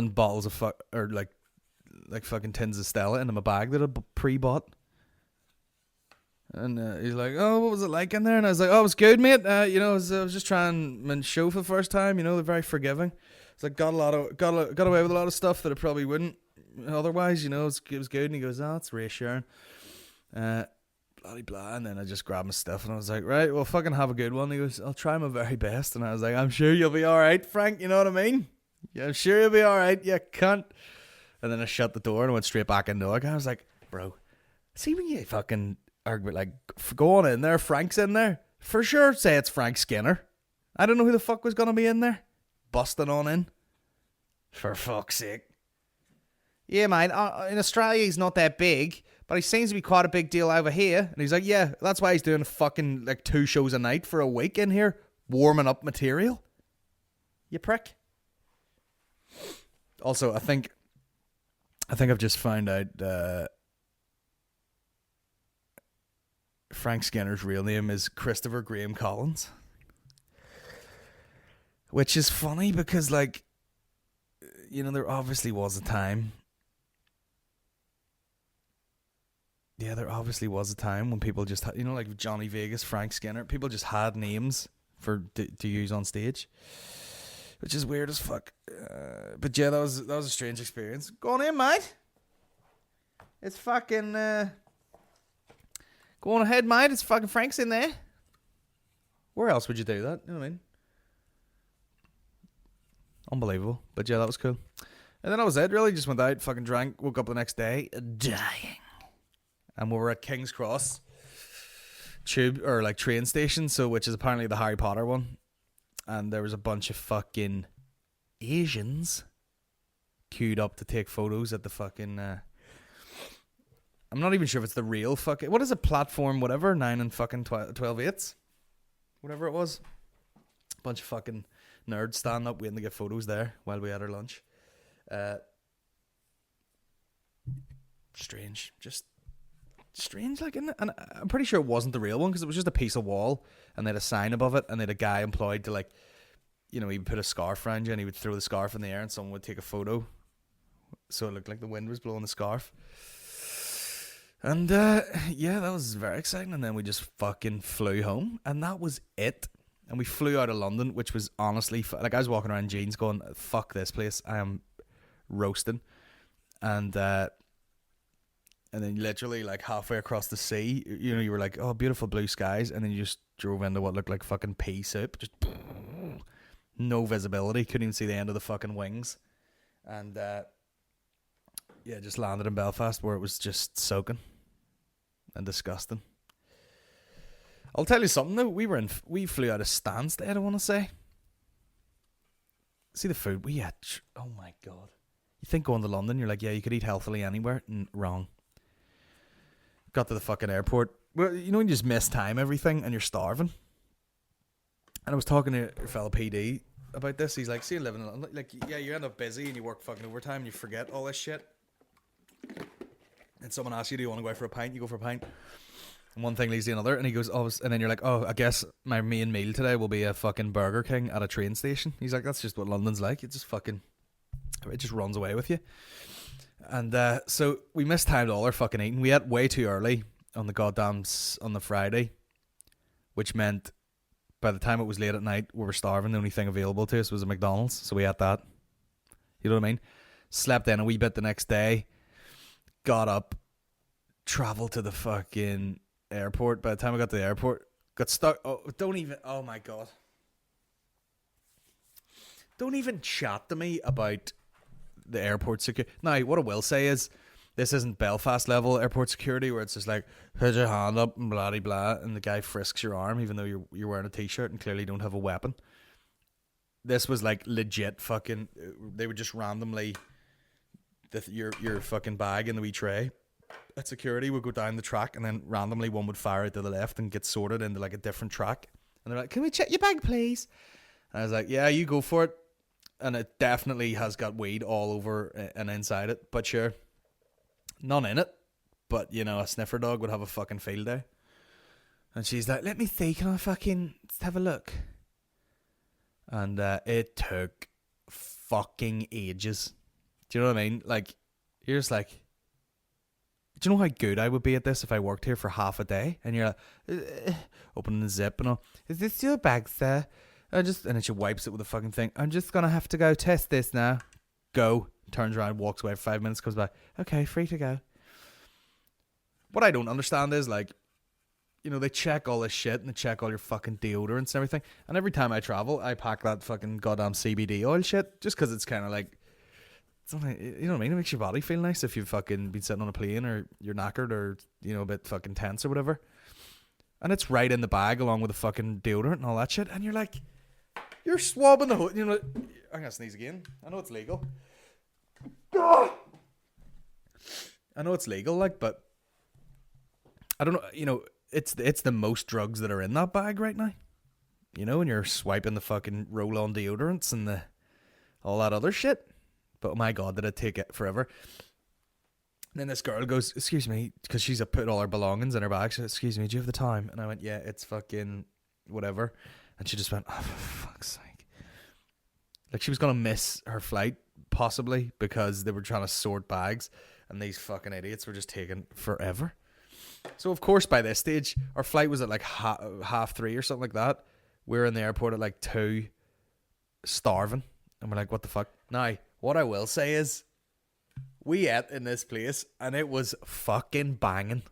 bottles of like fucking tins of Stella into my bag that I pre-bought. And he's like, oh, what was it like in there? And I was like, oh, it was good, mate. I was just trying my show for the first time. They're very forgiving. It's like got away with a lot of stuff that I probably wouldn't otherwise. It was good. And he goes, oh, it's reassuring. Blah blah. And then I just grabbed my stuff and I was like, right, well, fucking have a good one. He goes, I'll try my very best. And I was like, I'm sure you'll be all right, Frank. You know what I mean? Yeah, I'm sure you'll be all right. You cunt. And then I shut the door and I went straight back into it. I was like, bro, see when you fucking are like, go on in there. Frank's in there for sure. Say it's Frank Skinner. I don't know who the fuck was gonna be in there. Busting on in. For fuck's sake. Yeah, mate, in Australia he's not that big, but he seems to be quite a big deal over here. And he's like, yeah, that's why he's doing fucking like 2 shows a night for a week in here, warming up material. You prick. Also, I think I've just found out Frank Skinner's real name is Christopher Graham Collins. Which is funny because, like, there obviously was a time. Yeah, there obviously was a time when people just had, like Johnny Vegas, Frank Skinner, people just had names to use on stage, which is weird as fuck. But yeah, that was a strange experience. Go on in, mate. It's fucking. Go on ahead, mate. It's fucking Frank's in there. Where else would you do that? You know what I mean? Unbelievable. But yeah, that was cool. And then that was it, really. Just went out, fucking drank, woke up the next day, dying. And we were at King's Cross tube, or like train station, which is apparently the Harry Potter one. And there was a bunch of fucking Asians queued up to take photos at the fucking I'm not even sure if it's the real fucking... What is it? Platform whatever? 9 and fucking 12/8? Whatever it was. Bunch of fucking nerds standing up waiting to get photos there while we had our lunch. Strange. Just strange, like, isn't it? And I'm pretty sure it wasn't the real one because it was just a piece of wall and they had a sign above it and they had a guy employed to, like, you know, he would put a scarf around you and he would throw the scarf in the air and someone would take a photo so it looked like the wind was blowing the scarf. And yeah, that was very exciting. And then we just fucking flew home and that was it. And we flew out of London, which was honestly like, I was walking around in jeans going, fuck this place, I am roasting. And then literally like halfway across the sea, you know, you were like, oh, beautiful blue skies, and then you just drove into what looked like fucking pea soup. Just no visibility, couldn't even see the end of the fucking wings. And yeah, just landed in Belfast where it was just soaking and disgusting. I'll tell you something though, we flew out of Stansted, I want to say. See the food we had, oh my god. You think going to London, you're like, yeah, you could eat healthily anywhere. Wrong. Got to the fucking airport. Well, you know when you just miss time everything and you're starving? And I was talking to a fellow PD about this. He's like, see you living in London. Like, yeah, you end up busy and you work fucking overtime and you forget all this shit. And someone asks you, do you want to go out for a pint? You go for a pint. And one thing leads to another. And he goes, oh, and then you're like, oh, I guess my main meal today will be a fucking Burger King at a train station. He's like, that's just what London's like. It just runs away with you. And so we mistimed all our fucking eating. We ate way too early on the Friday, which meant by the time it was late at night, we were starving. The only thing available to us was a McDonald's, so we ate that. You know what I mean? Slept in a wee bit the next day, got up, traveled to the fucking airport. By the time I got to the airport, got stuck. Oh my god. Don't even chat to me about the airport security. Now, what I will say is, this isn't Belfast level airport security where it's just like, put your hand up and blah blah, and the guy frisks your arm even though you're wearing a t-shirt and clearly don't have a weapon. This was like legit fucking, they would just randomly, your fucking bag in the wee tray at security would go down the track and then randomly one would fire out to the left and get sorted into like a different track. And they're like, can we check your bag please? And I was like, yeah, you go for it. And it definitely has got weed all over and inside it. But sure, none in it. But, you know, a sniffer dog would have a fucking field day. And she's like, let me see, can I fucking have a look? And it took fucking ages. Do you know what I mean? Like, you're just like, do you know how good I would be at this if I worked here for half a day? And you're like, opening the zip and all. Is this your bag, sir? And then she wipes it with a fucking thing. I'm just going to have to go test this now. Go. Turns around, walks away for 5 minutes, comes back. Okay, free to go. What I don't understand is, like, you know, they check all this shit and they check all your fucking deodorants and everything. And every time I travel, I pack that fucking goddamn CBD oil shit just because it's kind of like, something, you know what I mean? It makes your body feel nice if you've fucking been sitting on a plane or you're knackered or, you know, a bit fucking tense or whatever. And it's right in the bag along with the fucking deodorant and all that shit. And you're like, you're swabbing the whole, you know, I'm gonna sneeze again. I know it's legal. I know it's legal, like, but I don't know, you know, it's the most drugs that are in that bag right now. You know, and you're swiping the fucking roll-on deodorants and all that other shit. But oh my god, did it take it forever. And then this girl goes, excuse me, because she's put all her belongings in her bag. She said, excuse me, do you have the time? And I went, yeah, it's fucking whatever. And she just went, oh, for fuck's sake. Like she was going to miss her flight, possibly, because they were trying to sort bags. And these fucking idiots were just taking forever. So, of course, by this stage, our flight was at like 3:30 or something like that. We were in the airport at like 2, starving. And we're like, what the fuck? Now, what I will say is, we ate in this place, and it was fucking banging.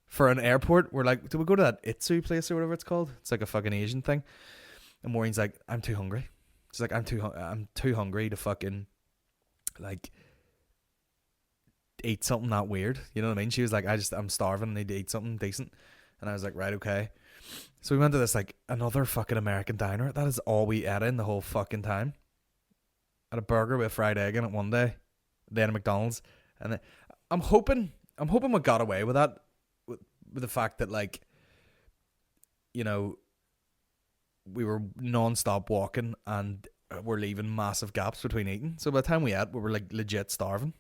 For an airport, we're like, do we go to that Itsu place or whatever it's called? It's like a fucking Asian thing. And Maureen's like, I'm too hungry. She's like, I'm too hungry to fucking, like, eat something that weird. You know what I mean? She was like, I'm starving, I need to eat something decent. And I was like, right, okay. So we went to this, like, another fucking American diner. That is all we ate in the whole fucking time. Had a burger with a fried egg in it one day. Then a McDonald's. And then, I'm hoping I'm hoping we got away with that, with the fact that, like, you know, we were non-stop walking and we're leaving massive gaps between eating. So by the time we ate, we were like legit starving.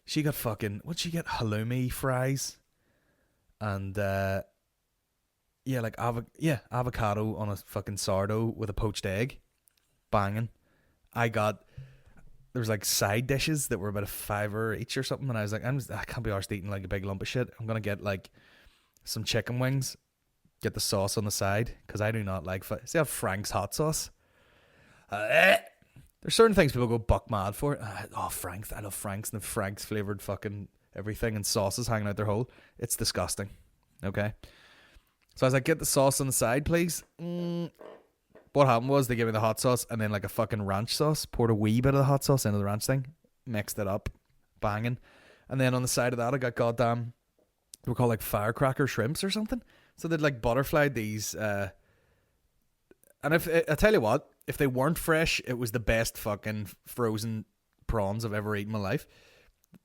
She got fucking, what'd she get? Halloumi fries and avocado on a fucking sourdough with a poached egg. Banging. There was like side dishes that were about $5 each or something, and I was like, I can't be arsed eating like a big lump of shit. I'm gonna get like some chicken wings, get the sauce on the side, because I do not like see how Frank's hot sauce. There's certain things people go buck mad for. Frank's, I love Frank's, and the Frank's flavored fucking everything and sauces hanging out their hole. It's disgusting. Okay, so I was like, get the sauce on the side, please. What happened was they gave me the hot sauce and then like a fucking ranch sauce. Poured a wee bit of the hot sauce into the ranch thing, mixed it up, banging, and then on the side of that I got goddamn, they were called like firecracker shrimps or something. So they'd like butterflied these, and if I tell you what, if they weren't fresh, it was the best fucking frozen prawns I've ever eaten in my life.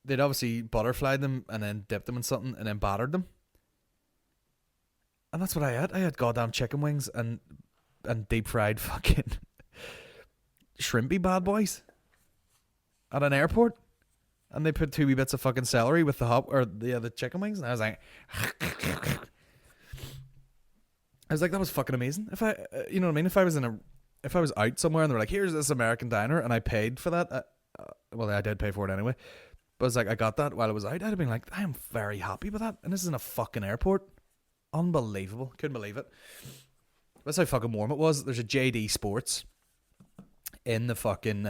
They'd obviously butterflied them and then dipped them in something and then battered them, and that's what I had. I had goddamn chicken wings and deep fried fucking shrimpy bad boys at an airport, and they put 2 wee bits of fucking celery with the chicken wings, and I was like, that was fucking amazing. If I, you know what I mean? If I was out somewhere and they were like, here's this American diner, and I paid for that, well, I did pay for it anyway, but it's like I got that while I was out, I'd have been like, I am very happy with that, and this is in a fucking airport. Unbelievable. Couldn't believe it. That's how fucking warm it was. There's a JD Sports in the fucking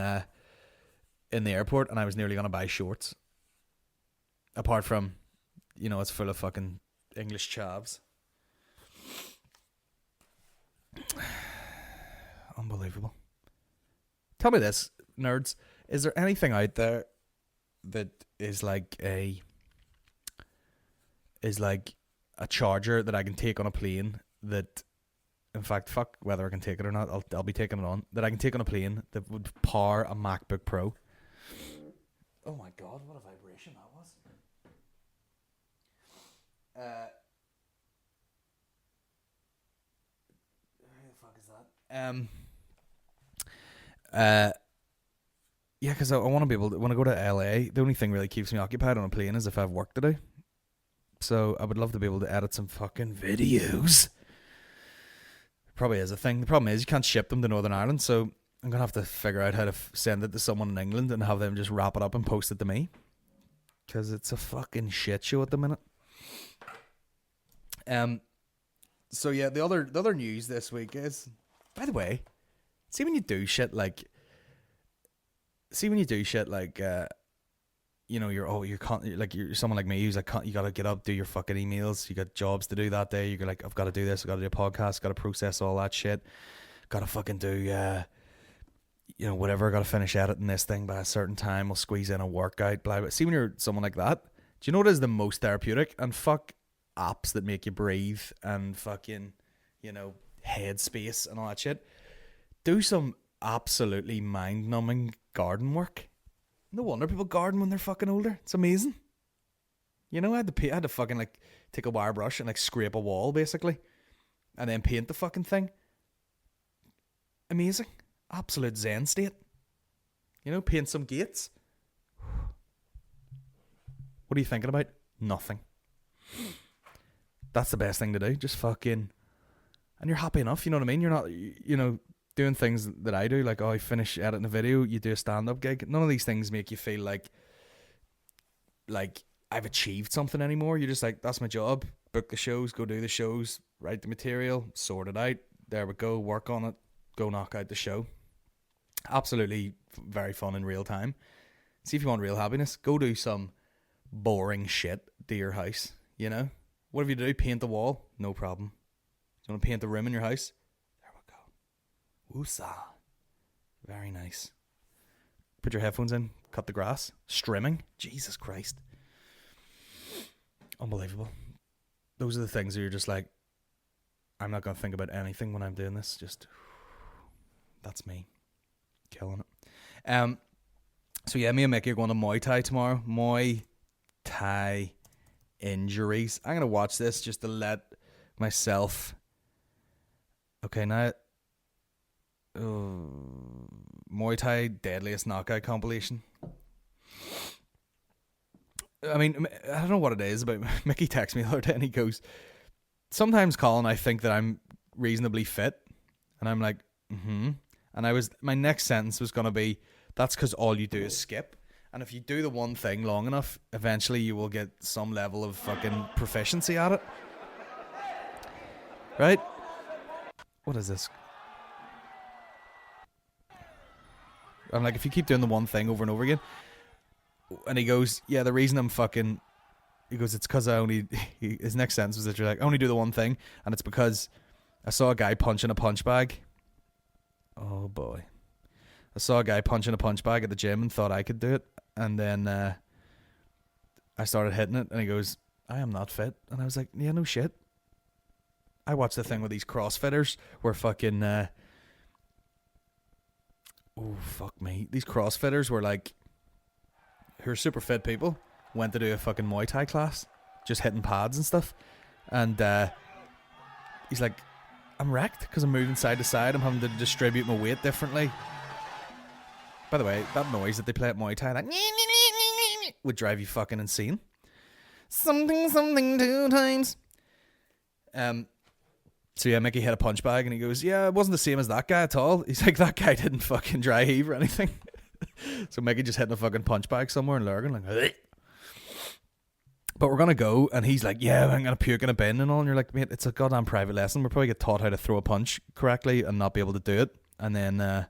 in the airport, and I was nearly gonna buy shorts. Apart from, you know, it's full of fucking English chavs. Unbelievable. Tell me this, nerds. Is there anything out there that is like a charger that I can take on a plane that, in fact, fuck whether I can take it or not, I'll be taking it on, that I can take on a plane that would power a MacBook Pro? Oh my god, what a vibration that was. Who the fuck is that? Yeah, because I want to be able to, when I go to LA, the only thing really keeps me occupied on a plane is if I have work to do. So I would love to be able to edit some fucking videos. Probably is a thing. The problem is you can't ship them to Northern Ireland, so I'm going to have to figure out how to send it to someone in England and have them just wrap it up and post it to me. Because it's a fucking shit show at the minute. So yeah, the other news this week is, by the way, see when you do shit like you know, you're someone like me who's like, you gotta get up, do your fucking emails, you got jobs to do that day, you're like, I've got to do this, I've got to do a podcast, got to process all that shit, got to fucking do you know, whatever, got to finish editing this thing by a certain time, we'll squeeze in a workout, blah blah. See when you're someone like that, do you know what is the most therapeutic? And fuck apps that make you breathe and fucking, you know, headspace and all that shit. Do some absolutely mind-numbing garden work. No wonder people garden when they're fucking older. It's amazing. You know, I had to fucking like take a wire brush and like scrape a wall basically, and then paint the fucking thing. Amazing, absolute zen state. You know, paint some gates. What are you thinking about? Nothing. That's the best thing to do. Just fucking, and you're happy enough. You know what I mean? You're not, you know, doing things that I do, like, oh, I finish editing a video, you do a stand-up gig. None of these things make you feel like I've achieved something anymore. You're just like, that's my job. Book the shows, go do the shows, write the material, sort it out. There we go, work on it, go knock out the show. Absolutely very fun in real time. See if you want real happiness, go do some boring shit to your house, you know? Whatever you do, paint the wall, no problem. Do you want to paint the room in your house? Woosah. Very nice. Put your headphones in, cut the grass. Strimming. Jesus Christ. Unbelievable. Those are the things that you're just like, I'm not going to think about anything when I'm doing this. Just, that's me. Killing it. So yeah, me and Mickey are going to Muay Thai tomorrow. Thai injuries. I'm going to watch this just to let myself... Okay, now... Muay Thai deadliest knockout compilation. I mean, I don't know what it is, but Mickey texted me the other day and he goes, sometimes, Colin, I think that I'm reasonably fit. And I'm like, and my next sentence was going to be, that's because all you do is skip. And if you do the one thing long enough, eventually you will get some level of fucking proficiency at it. Right? What is this? I'm like, if you keep doing the one thing over and over again. And he goes, yeah, the reason I'm fucking... He goes, it's because his next sentence was literally like, I only do the one thing. And it's because I saw a guy punching a punch bag. Oh, boy. I saw a guy punching a punch bag at the gym and thought I could do it. And then I started hitting it. And he goes, I am not fit. And I was like, yeah, no shit. I watched the thing with these CrossFitters where fucking... oh, fuck me. These CrossFitters were like... who are super fit people, went to do a fucking Muay Thai class, just hitting pads and stuff. And he's like, I'm wrecked because I'm moving side to side. I'm having to distribute my weight differently. By the way, that noise that they play at Muay Thai, that would drive you fucking insane. Something 2 times. So yeah, Mickey hit a punch bag and he goes, yeah, it wasn't the same as that guy at all. He's like, that guy didn't fucking dry heave or anything. So Mickey just hitting a fucking punch bag somewhere in Lurgan, like, ugh. But we're gonna go, and he's like, yeah, I'm gonna puke in a bin and all. And you're like, mate, it's a goddamn private lesson. We'll probably get taught how to throw a punch correctly and not be able to do it, and then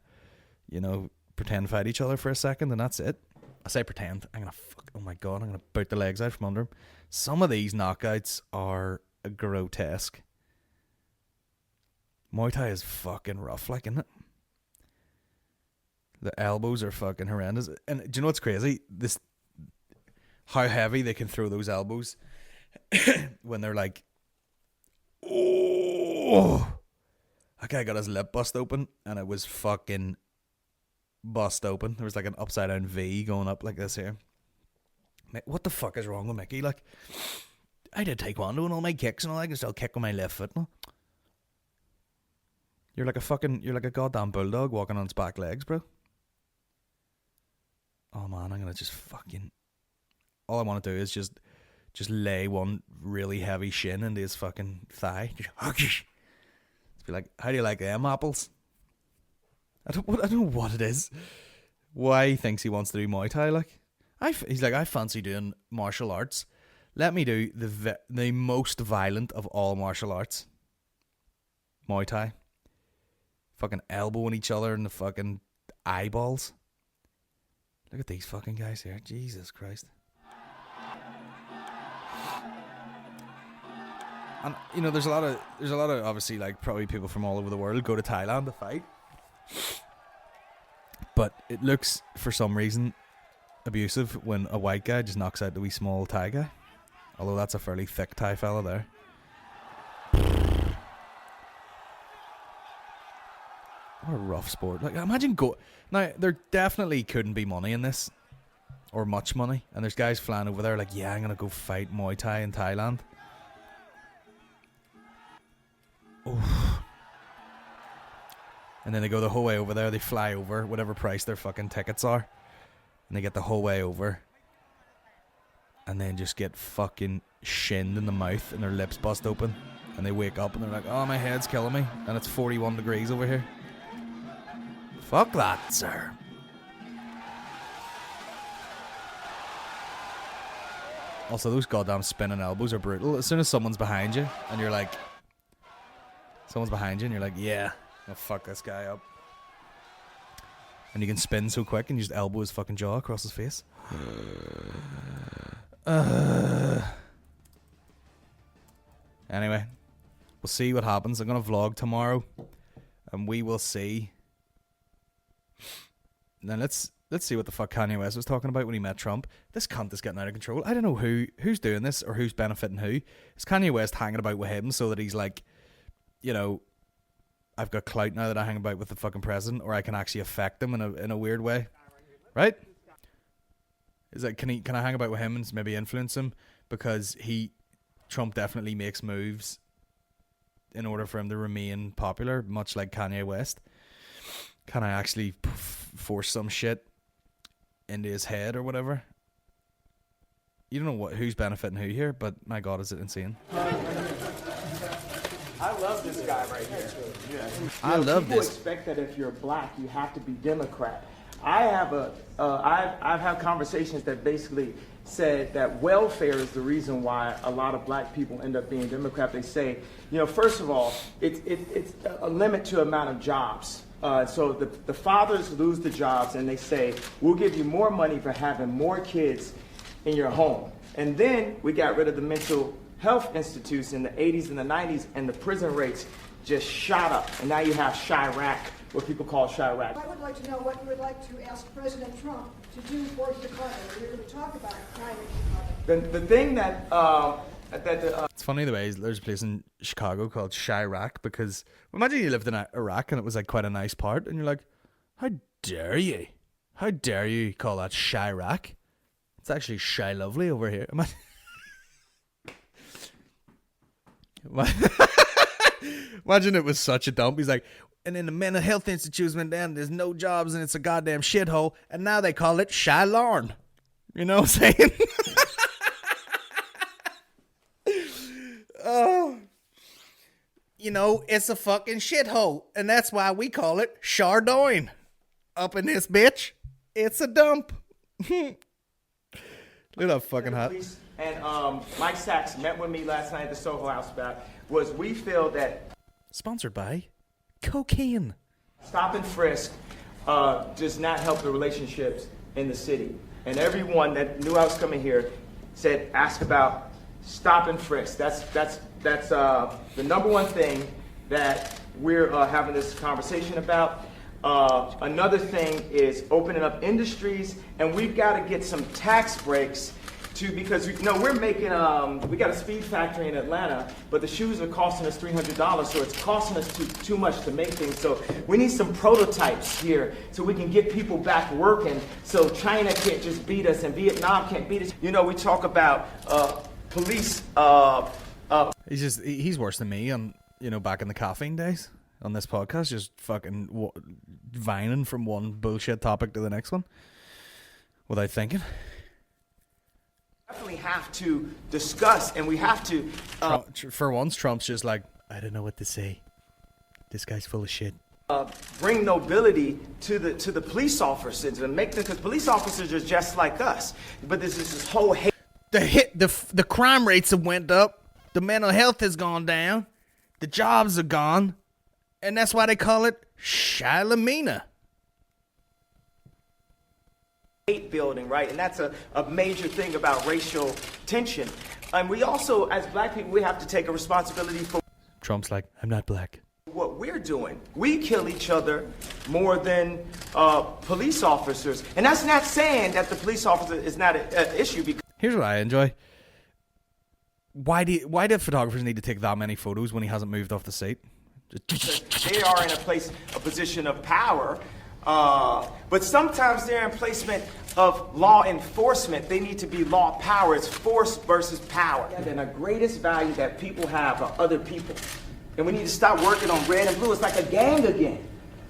pretend to fight each other for a second, and that's it. I say pretend. Oh my god, I'm gonna boot the legs out from under him. Some of these knockouts are grotesque. Muay Thai is fucking rough, like, isn't it? The elbows are fucking horrendous. And do you know what's crazy? How heavy they can throw those elbows when they're like, oh, that guy got his lip bust open and it was fucking bust open. There was like an upside down V going up like this here. What the fuck is wrong with Mickey? Like, I did taekwondo and all my kicks and all. I can still kick with my left foot. No? You're like a goddamn bulldog walking on its back legs, bro. Oh man, I'm gonna just fucking... all I want to do is just lay one really heavy shin into his fucking thigh. Just be like, how do you like them apples? I don't know what it is. Why he thinks he wants to do Muay Thai, like. He's like, I fancy doing martial arts. Let me do the most violent of all martial arts. Muay Thai. Fucking elbowing each other in the fucking eyeballs. Look at these fucking guys here. Jesus Christ. And you know, there's a lot of obviously, like, probably people from all over the world go to Thailand to fight. But it looks, for some reason, abusive when a white guy just knocks out the wee small Thai guy. Although that's a fairly thick Thai fella there. What a rough sport. Like, imagine now, there definitely couldn't be money in this. Or much money. And there's guys flying over there like, yeah, I'm going to go fight Muay Thai in Thailand. Oh. And then they go the whole way over there. They fly over, whatever price their fucking tickets are. And they get the whole way over. And then just get fucking shinned in the mouth and their lips bust open. And they wake up and they're like, oh, my head's killing me. And it's 41 degrees over here. Fuck that, sir. Also, those goddamn spinning elbows are brutal. As soon as someone's behind you and you're like... yeah, I'll fuck this guy up. And you can spin so quick and you just elbow his fucking jaw across his face. Anyway, we'll see what happens. I'm going to vlog tomorrow. And we will see... Now let's see what the fuck Kanye West was talking about when he met Trump. This cunt is getting out of control. I don't know who's doing this or who's benefiting who. Is Kanye West hanging about with him so that he's like, you know, I've got clout now that I hang about with the fucking president, or I can actually affect him in a weird way, right? Is like, can I hang about with him and maybe influence him? Because Trump definitely makes moves in order for him to remain popular, much like Kanye West. Can I actually force some shit into his head or whatever? You don't know who's benefiting who here, but my God, is it insane? I love this guy right here. I love people this. Expect that if you're black, you have to be Democrat. I've had conversations that basically said that welfare is the reason why a lot of black people end up being Democrat. They say, first of all, it's a limit to amount of jobs. So the fathers lose the jobs, and they say, we'll give you more money for having more kids in your home. And then we got rid of the mental health institutes in the 80s and the 90s, and the prison rates just shot up. And now you have Chirac, what people call Chirac. I would like to know what you would like to ask President Trump to do for Chicago. We're going to talk about Chicago. The thing that it's funny the way there's a place in Chicago called Chirac, because imagine you lived in Iraq and it was like quite a nice part, and you're like, how dare you? How dare you call that Chirac? It's actually Shy Lovely over here. Imagine it was such a dump. He's like, and then the mental health institutes went down, there's no jobs, and it's a goddamn shithole, and now they call it Chi-Larne. You know what I'm saying? Oh, it's a fucking shithole, and that's why we call it Chardonnay. Up in this bitch, it's a dump. Look at that fucking hot. And Mike Sachs met with me last night at the Soho House we feel that... Sponsored by cocaine. Stop and frisk does not help the relationships in the city. And everyone that knew I was coming here said, ask about stop and frisk. That's the number one thing that we're having this conversation about. Another thing is opening up industries, and we've got to get some tax breaks because we're making we got a speed factory in Atlanta, but the shoes are costing us $300, so it's costing us too much to make things. So we need some prototypes here so we can get people back working, so China can't just beat us and Vietnam can't beat us. We talk about police. He's worse than me on back in the caffeine days on this podcast, just fucking vining from one bullshit topic to the next one without thinking. Definitely have to discuss, and we have to. For once, Trump's just like, I don't know what to say. This guy's full of shit. Bring nobility to the police officers and make them, because police officers are just like us. But there's this whole hate. The crime rates have went up. The mental health has gone down. The jobs are gone, and that's why they call it Shilamina. Hate building, right? And that's a major thing about racial tension. And we also, as black people, we have to take a responsibility for... Trump's like, I'm not black. What we're doing. We kill each other more than police officers. And that's not saying that the police officer is not an issue. Because here's what I enjoy. Why do photographers need to take that many photos when he hasn't moved off the seat? They are in a position of power. But sometimes they're in placement of law enforcement. They need to be law power. It's force versus power. And the greatest value that people have are other people. And we need to stop working on red and blue. It's like a gang again.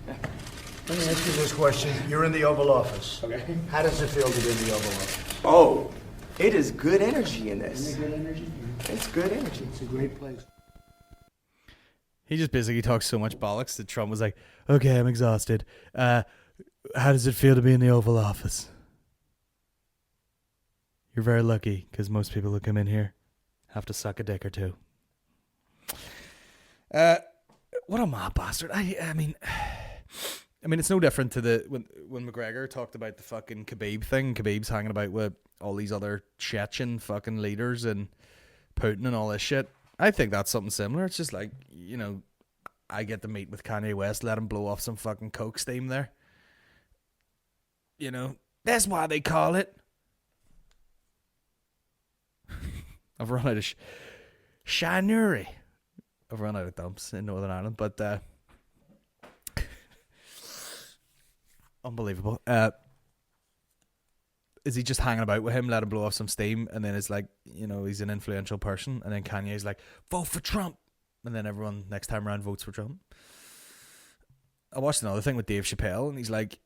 Let me ask you this question. You're in the Oval Office. Okay. How does it feel to be in the Oval Office? Oh, it is good energy in this. Isn't it good energy? It's good energy. It's a great place. He just basically talks so much bollocks that Trump was like, okay, I'm exhausted. How does it feel to be in the Oval Office? You're very lucky, because most people who come in here have to suck a dick or two. What a mob bastard. I mean, it's no different to when McGregor talked about the fucking Khabib thing. Khabib's hanging about with all these other Chechen fucking leaders and Putin and all this shit. I think that's something similar. It's just like, I get to meet with Kanye West, let him blow off some fucking coke steam there. That's why they call it. I've run out of Shanuri. I've run out of dumps in Northern Ireland, but unbelievable. is he just hanging about with him, let him blow off some steam, and then it's like, you know, he's an influential person, and then Kanye's like, vote for Trump, and then everyone next time around votes for Trump. I watched another thing with Dave Chappelle, and he's like,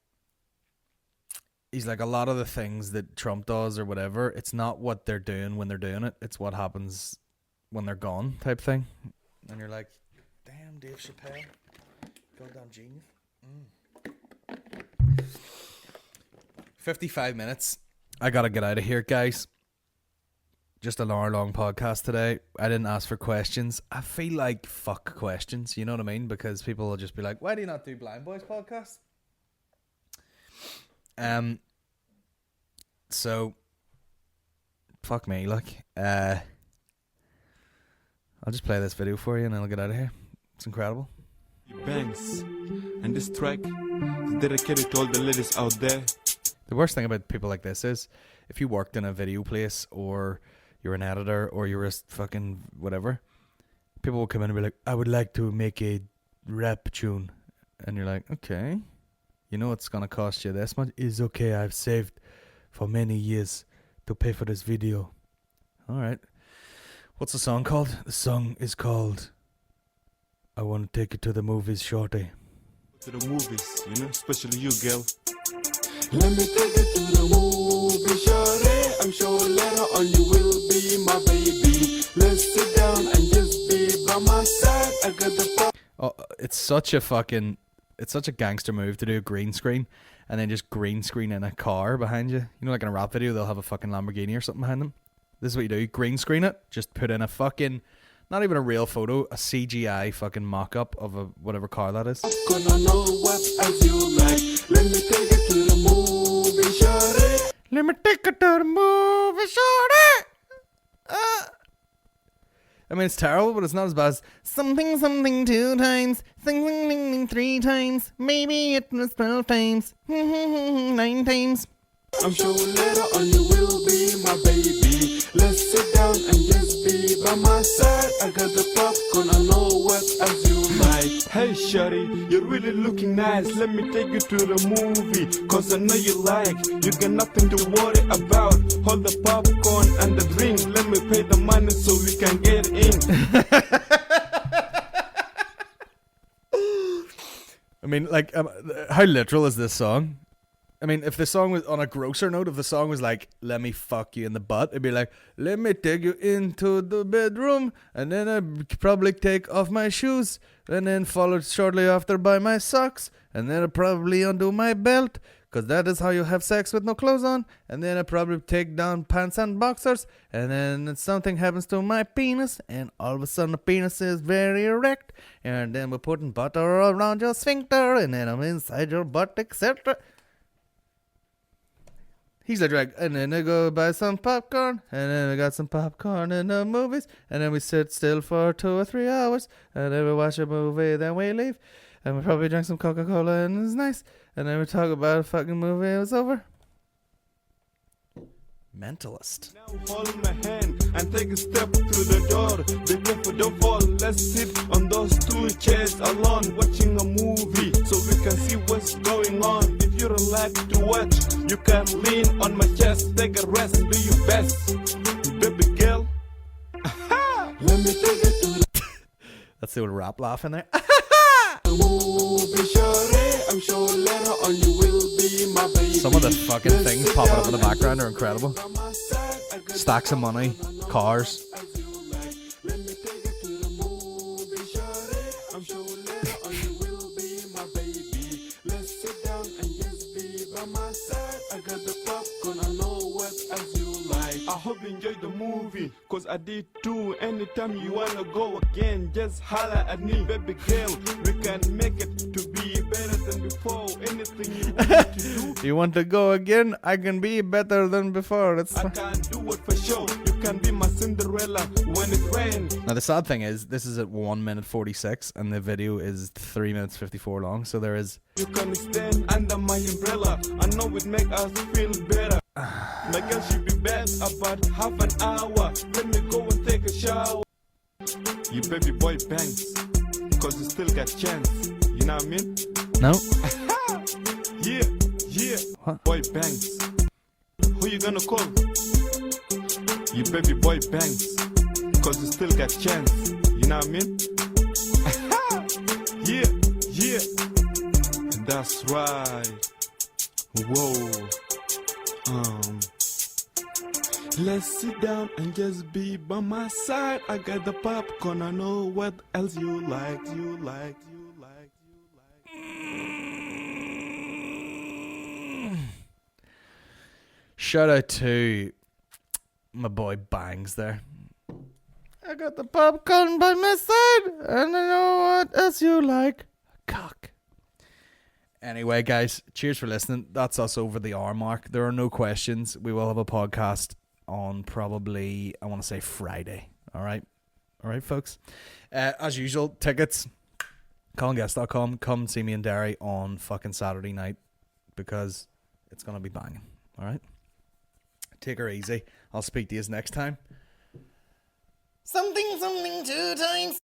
a lot of the things that Trump does or whatever, it's not what they're doing when they're doing it, it's what happens when they're gone type thing. And you're like, damn, Dave Chappelle, goddamn genius. 55 minutes. I gotta get out of here, guys. Just an hour-long podcast today. I didn't ask for questions. I feel like fuck questions, you know what I mean? Because people will just be like, why do you not do Blind Boys podcast? So fuck me, like, I'll just play this video for you and then I'll get out of here. It's incredible. Banks, and this track is dedicated to all the ladies out there. The worst thing about people like this is if you worked in a video place or you're an editor or you're a fucking whatever, people will come in and be like, I would like to make a rap tune. And you're like, okay, you know it's going to cost you this much? It's okay, I've saved for many years to pay for this video. All right. What's the song called? The song is called I Want to Take You to the Movies, Shorty. To the movies, you know, especially you, girl. Let me take you to the movie, shorty. I'm sure later on you will be my baby. Let's sit down and just be by my side. I got the it's such a gangster move to do a green screen and then just green screen in a car behind you. You know, like in a rap video, they'll have a fucking Lamborghini or something behind them. This is what you do. Green screen it. Just put in a fucking, not even a real photo, a CGI fucking mock-up of a whatever car that is. Gonna know what as you like. Let me take you to the movie, shorty. Let me take you to the movie, shorty. I mean, it's terrible, but it's not as bad as something 2 times, something 3 times, maybe it was 12 times, 9 times. I'm sure later on you will be my baby. Let's sit down and just be by my side. I got the popcorn, I know what as you like. Hey, shorty, you're really looking nice. Let me take you to the movie, cause I know you like. You got nothing to worry about. Hold the popcorn and the drink. Let me pay the money so we can get in. I mean, like, how literal is this song? I mean, if the song was on a grosser note, if the song was like, let me fuck you in the butt, it'd be like, let me take you into the bedroom, and then I'd probably take off my shoes, and then followed shortly after by my socks, and then I'd probably undo my belt, because that is how you have sex with no clothes on, and then I'd probably take down pants and boxers, and then something happens to my penis, and all of a sudden the penis is very erect, and then we're putting butter around your sphincter, and then I'm inside your butt, etc. He's like, drag, and then I go buy some popcorn, and then we got some popcorn in the movies, and then we sit still for 2 or 3 hours, and then we watch a movie, then we leave, and we probably drink some Coca-Cola, and it's nice, and then we talk about a fucking movie, it was over. Mentalist. Now hold my hand and take a step through the door. Be careful, don't fall. Let's sit on those 2 chairs alone, watching a movie so we can see what's going on. If you don't like to watch, you can lean on my chest, take a rest, do your best, baby girl. Let me take you to That's the old rap laugh in there. the movie, shorty. I'm sure later on you will be my baby. Some of the fucking things popping up in the background are incredible. Stacks of money, cars. Let me take you to the movie, shorty. I'm sure later on you will be my baby. Let's sit down and just be by my side. I got the popcorn, I know what as you like. I hope you enjoyed the movie, cause I did too. Anytime you wanna go again, just holler at me, baby girl. We can make it to be better than before. Anything you want to do, You want to go again? I can be better than before. That's I can do it for sure. You can be my Cinderella when it rains. Now the sad thing is, this is at 1 minute 46, and the video is 3 minutes 54 long. So there is. You can stand under my umbrella. I know it make us feel better. My girl should be back about half an hour. Let me go and take a shower. You baby boy bangs, cause you still got chance. You know what I mean? No. Yeah. What? Boy bangs. Who who you gonna call? You baby boy Banks, cause you still got chance. You know what I mean? Yeah. That's right. Whoa. Let's sit down and just be by my side. I got the popcorn. I know what else you like. Shout out to my boy Bangs there. I got the popcorn by my side, and I know what else you like. Cock. Anyway, guys, cheers for listening. That's us over the hour mark. There are no questions. We will have a podcast on probably, I want to say Friday. All right, folks. As usual, tickets, ColinGeddis.com. Come see me in Derry on fucking Saturday night because it's going to be banging. All right? Take her easy. I'll speak to you next time. Something 2 times.